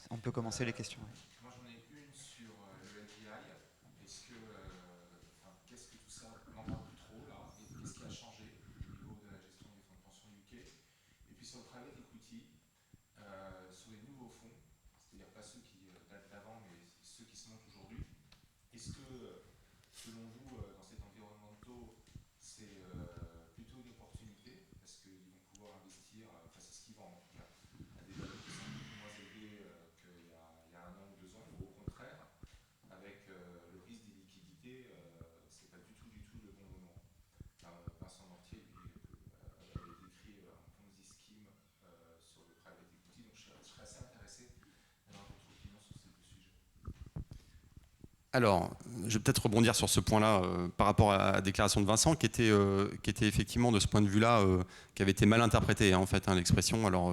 on peut commencer les questions. Ouais. Moi, j'en ai une sur le LDI. Qu'est-ce que tout ça, on n'en parle plus trop là, et qu'est-ce qui a changé au niveau de la gestion des fonds de pension UK? Et puis sur le private equity, sur les nouveaux fonds, c'est-à-dire pas ceux qui datent d'avant, mais ceux qui se montent aujourd'hui, est-ce que, selon vous, dans cet environnement de taux, c'est plutôt une opportunité parce qu'ils vont pouvoir investir, enfin c'est ce qu'ils vendent en tout cas, à des valeurs qui sont beaucoup moins élevées qu'il y a 1 an ou 2 ans, ou au contraire, avec le risque des liquidités, c'est pas du tout le bon moment. Vincent Mortier avait décrit un Ponzi scheme sur le private equity, donc je serais assez intéressé d'avoir votre opinion sur ces deux sujets. Alors, je vais peut-être rebondir sur ce point-là par rapport à la déclaration de Vincent, qui était effectivement de ce point de vue-là, qui avait été mal interprétée en fait, l'expression. Alors,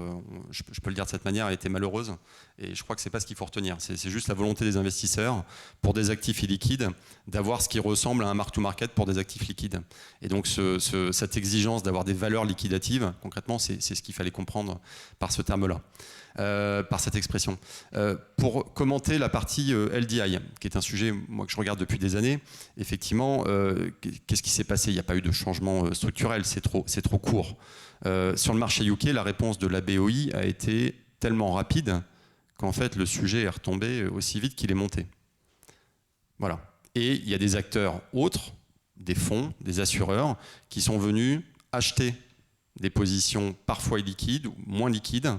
je peux le dire de cette manière, elle était malheureuse, et je crois que c'est pas ce qu'il faut retenir. C'est juste la volonté des investisseurs pour des actifs illiquides d'avoir ce qui ressemble à un mark-to-market pour des actifs liquides. Et donc, cette exigence d'avoir des valeurs liquidatives, concrètement, c'est ce qu'il fallait comprendre par ce terme-là. Par cette expression. Pour commenter la partie LDI, qui est un sujet moi, que je regarde depuis des années, effectivement, qu'est-ce qui s'est passé? Il n'y a pas eu de changement structurel, c'est trop court. Sur le marché UK, la réponse de la BOI a été tellement rapide qu'en fait, le sujet est retombé aussi vite qu'il est monté. Voilà. Et il y a des acteurs autres, des fonds, des assureurs, qui sont venus acheter des positions parfois illiquides ou moins liquides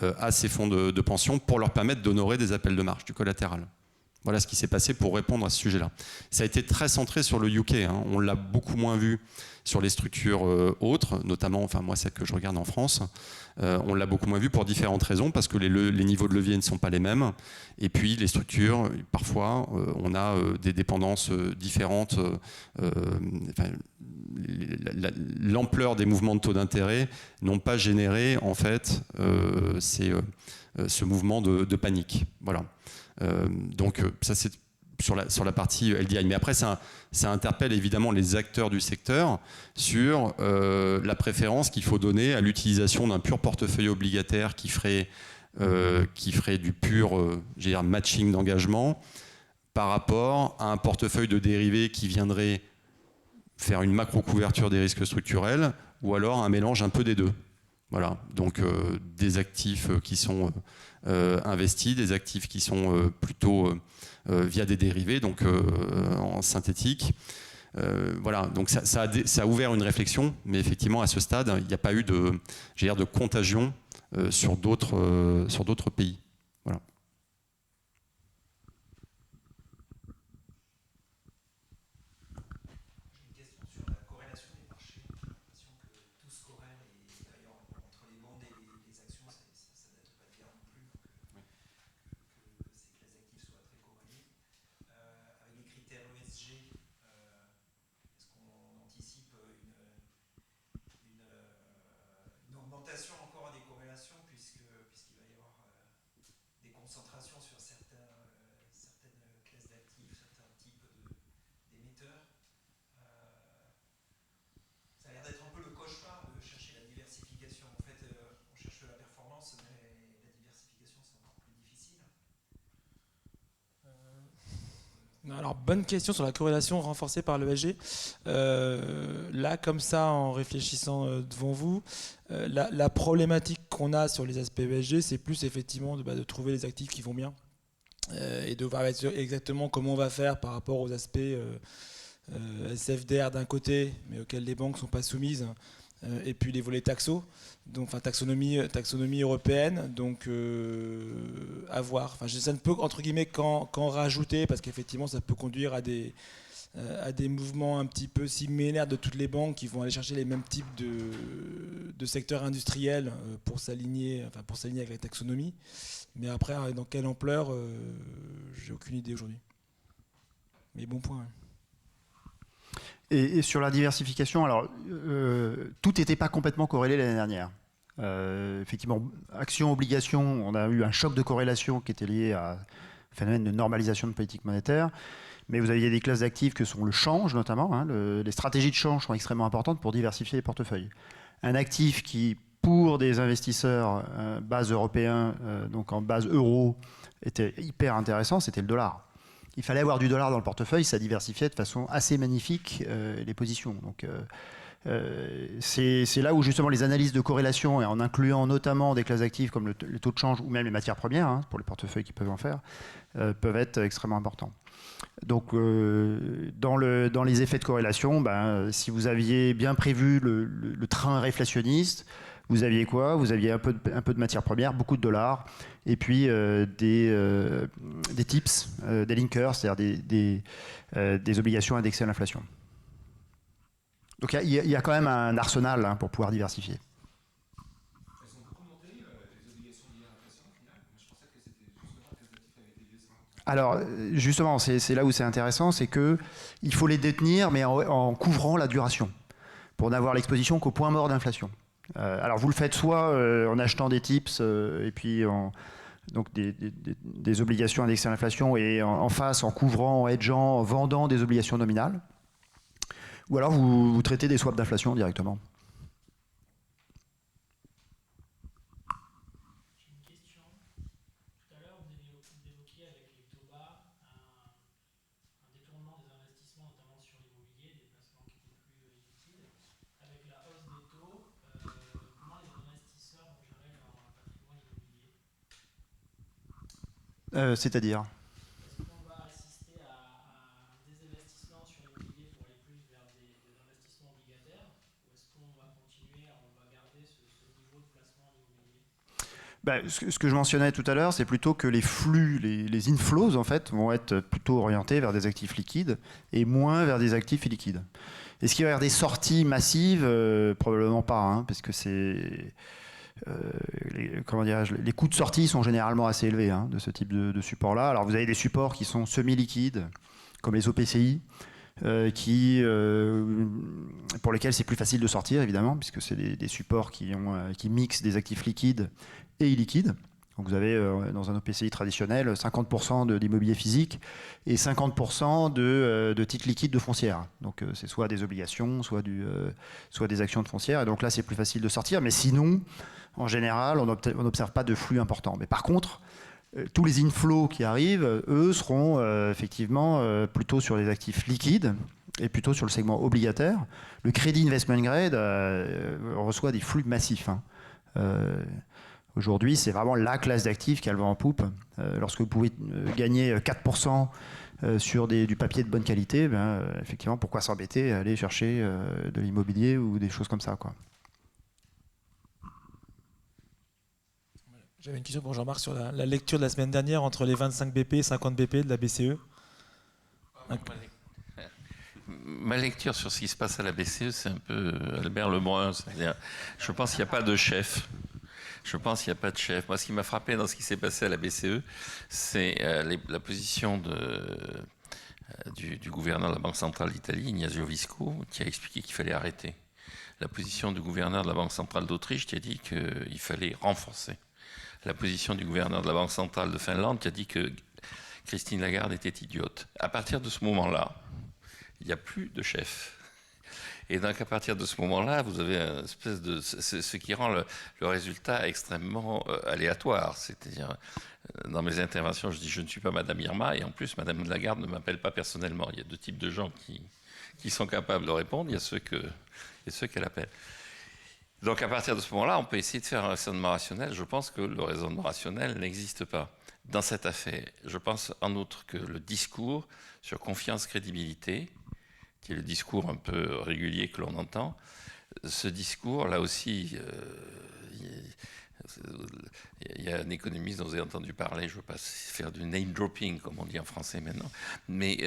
à ces fonds de pension pour leur permettre d'honorer des appels de marge, du collatéral. Voilà ce qui s'est passé pour répondre à ce sujet-là. Ça a été très centré sur le UK. On l'a beaucoup moins vu sur les structures autres, notamment, enfin moi celle que je regarde en France. On l'a beaucoup moins vu pour différentes raisons, parce que les niveaux de levier ne sont pas les mêmes. Et puis les structures, parfois, on a des dépendances différentes. L'ampleur des mouvements de taux d'intérêt n'ont pas généré en fait ce mouvement de panique. Voilà. Donc ça c'est sur la partie LDI. Mais après ça interpelle évidemment les acteurs du secteur sur la préférence qu'il faut donner à l'utilisation d'un pur portefeuille obligataire qui ferait du pur matching d'engagement par rapport à un portefeuille de dérivés qui viendrait faire une macro-couverture des risques structurels, ou alors un mélange un peu des deux. Voilà, donc des actifs qui sont investis, des actifs qui sont plutôt via des dérivés, donc en synthétique. Voilà, donc ça a ouvert une réflexion, mais effectivement à ce stade, il n'y a pas eu de contagion sur d'autres pays. Voilà. Encore des corrélations puisqu'il va y avoir des concentrations sur certaines classes d'actifs, certains types d'émetteurs. Ça a l'air d'être un peu le cauchemar de chercher la diversification. En fait, on cherche la performance, mais la diversification c'est encore plus difficile. Alors, bonne question sur la corrélation renforcée par l'ESG. Là, comme ça, en réfléchissant devant vous, la problématique qu'on a sur les aspects ESG, c'est plus effectivement de trouver les actifs qui vont bien et de voir exactement comment on va faire par rapport aux aspects SFDR d'un côté, mais auxquels les banques ne sont pas soumises, et puis les volets taxo, donc taxonomie européenne, donc à voir. Ça ne peut entre guillemets qu'en rajouter, parce qu'effectivement ça peut conduire à des à des mouvements un petit peu similaires de toutes les banques qui vont aller chercher les mêmes types de secteurs industriels pour s'aligner avec la taxonomie. Mais après, dans quelle ampleur, j'ai aucune idée aujourd'hui. Mais bon point. Et sur la diversification, alors tout n'était pas complètement corrélé l'année dernière. Effectivement, actions-obligations, on a eu un choc de corrélation qui était lié à un phénomène de normalisation de politique monétaire. Mais vous aviez des classes d'actifs que sont le change notamment. Hein, les stratégies de change sont extrêmement importantes pour diversifier les portefeuilles. Un actif qui, pour des investisseurs base européen, donc en base euro, était hyper intéressant, c'était le dollar. Il fallait avoir du dollar dans le portefeuille, ça diversifiait de façon assez magnifique les positions. Donc c'est là où justement les analyses de corrélation, et en incluant notamment des classes actives comme le taux de change ou même les matières premières, hein, pour les portefeuilles qui peuvent en faire, peuvent être extrêmement importants. Donc dans les effets de corrélation, si vous aviez bien prévu le train réflationniste, vous aviez quoi? Vous aviez un peu de matières premières, beaucoup de dollars, et puis des TIPS, des linkers, c'est-à-dire des obligations indexées à l'inflation. Donc il y a quand même un arsenal hein, pour pouvoir diversifier. Elles ont beaucoup monté, les obligations liées à l'inflation, au final. Je pensais que c'était justement que les actifs avaient été baissés. Alors justement, c'est là où c'est intéressant, c'est qu'il faut les détenir, mais en couvrant la duration, pour n'avoir l'exposition qu'au point mort d'inflation. Alors vous le faites soit en achetant des TIPS et puis donc des obligations indexées à l'inflation et en face en couvrant, en hedgeant, en vendant des obligations nominales, ou alors vous traitez des swaps d'inflation directement. J'ai une question. Tout à l'heure, vous évoquiez avec les taux bas un détournement des investissements, notamment sur l'immobilier, des placements qui étaient plus liquides. Avec la hausse des taux, comment les investisseurs vont gérer leur patrimoine immobilier? C'est-à-dire Est-ce qu'on va assister à un désinvestissement sur l'immobilier pour aller plus vers des investissements obligataires? Ou est-ce qu'on va continuer, on va garder ce niveau de placement en immobilier? Ce que je mentionnais tout à l'heure, c'est plutôt que les flux, les inflows, en fait, vont être plutôt orientés vers des actifs liquides et moins vers des actifs illiquides. Est-ce qu'il va y avoir des sorties massives? Probablement pas, hein, parce que les coûts de sortie sont généralement assez élevés hein, de ce type de support-là. Alors vous avez des supports qui sont semi-liquides, comme les OPCI, pour lesquels c'est plus facile de sortir, évidemment, puisque c'est des supports qui mixent des actifs liquides et illiquides. Donc vous avez dans un OPCI traditionnel 50% d'immobilier physique et 50% de titres liquides de foncière. Donc c'est soit des obligations, soit des actions de foncière. Et donc là, c'est plus facile de sortir. Mais sinon, en général, on n'observe pas de flux important. Mais par contre, tous les inflows qui arrivent, eux, seront effectivement plutôt sur les actifs liquides et plutôt sur le segment obligataire. Le crédit investment grade reçoit des flux massifs. Hein. Aujourd'hui, c'est vraiment la classe d'actifs qui a le vent en poupe. Lorsque vous pouvez gagner 4% sur du papier de bonne qualité, effectivement, pourquoi s'embêter à aller chercher de l'immobilier ou des choses comme ça, quoi. J'avais une question pour Jean-Marc sur la lecture de la semaine dernière entre les 25 BP et 50 BP de la BCE. Ma lecture sur ce qui se passe à la BCE, c'est un peu Albert Lebrun. C'est-à-dire, je pense qu'il n'y a pas de chef. Moi, ce qui m'a frappé dans ce qui s'est passé à la BCE, c'est la position du gouverneur de la Banque centrale d'Italie, Ignazio Visco, qui a expliqué qu'il fallait arrêter. La position du gouverneur de la Banque centrale d'Autriche, qui a dit qu'il fallait renforcer. La position du gouverneur de la Banque centrale de Finlande, qui a dit que Christine Lagarde était idiote. À partir de ce moment-là, il n'y a plus de chef. Et donc, à partir de ce moment-là, vous avez une espèce de... ce qui rend le résultat extrêmement aléatoire. C'est-à-dire, dans mes interventions, je dis je ne suis pas Madame Irma, et en plus, Madame Lagarde ne m'appelle pas personnellement. Il y a deux types de gens qui sont capables de répondre. Il y a ceux qu'elle appelle. Donc, à partir de ce moment-là, on peut essayer de faire un raisonnement rationnel. Je pense que le raisonnement rationnel n'existe pas dans cette affaire. Je pense, en outre, que le discours sur confiance-crédibilité, qui est le discours un peu régulier que l'on entend, ce discours, là aussi, Il y a un économiste dont vous avez entendu parler, je ne veux pas faire du name dropping, comme on dit en français maintenant, mais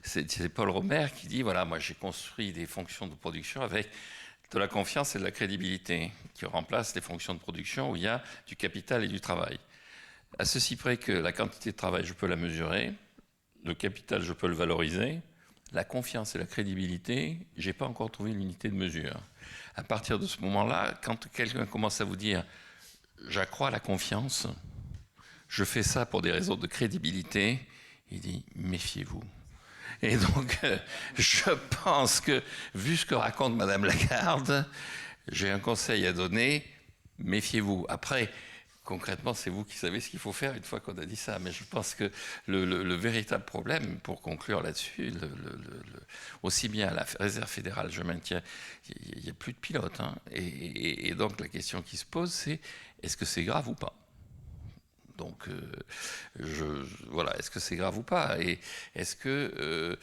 c'est Paul Romer qui dit, voilà, moi j'ai construit des fonctions de production avec de la confiance et de la crédibilité, qui remplacent les fonctions de production où il y a du capital et du travail. À ceci près que la quantité de travail, je peux la mesurer, le capital, je peux le valoriser, la confiance et la crédibilité, je n'ai pas encore trouvé l'unité de mesure. À partir de ce moment-là, quand quelqu'un commence à vous dire « j'accrois la confiance, je fais ça pour des raisons de crédibilité », il dit « méfiez-vous ». Et donc, je pense que, vu ce que raconte Madame Lagarde, j'ai un conseil à donner, méfiez-vous. Après, concrètement, c'est vous qui savez ce qu'il faut faire une fois qu'on a dit ça. Mais je pense que le véritable problème, pour conclure là-dessus, aussi bien à la Réserve fédérale, je maintiens, il n'y a plus de pilotes. Hein, et donc, la question qui se pose, c'est est-ce que c'est grave ou pas ? Donc, voilà, est-ce que c'est grave ou pas? Et est-ce que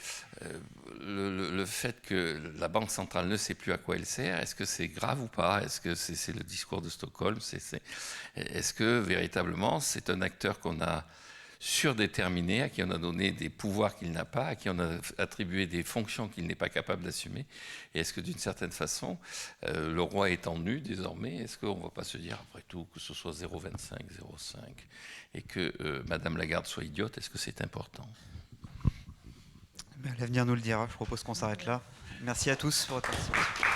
le fait que la Banque centrale ne sait plus à quoi elle sert, est-ce que c'est grave ou pas? Est-ce que c'est le discours de Stockholm? Est-ce que véritablement c'est un acteur qu'on a surdéterminé, à qui on a donné des pouvoirs qu'il n'a pas, à qui on a attribué des fonctions qu'il n'est pas capable d'assumer? Et est-ce que d'une certaine façon, le roi étant nu désormais, est-ce qu'on ne va pas se dire après tout que ce soit 0,25, 0,5 et que Madame Lagarde soit idiote, est-ce que c'est important? L'avenir nous le dira. Je propose qu'on s'arrête là. Merci à tous pour votre participation.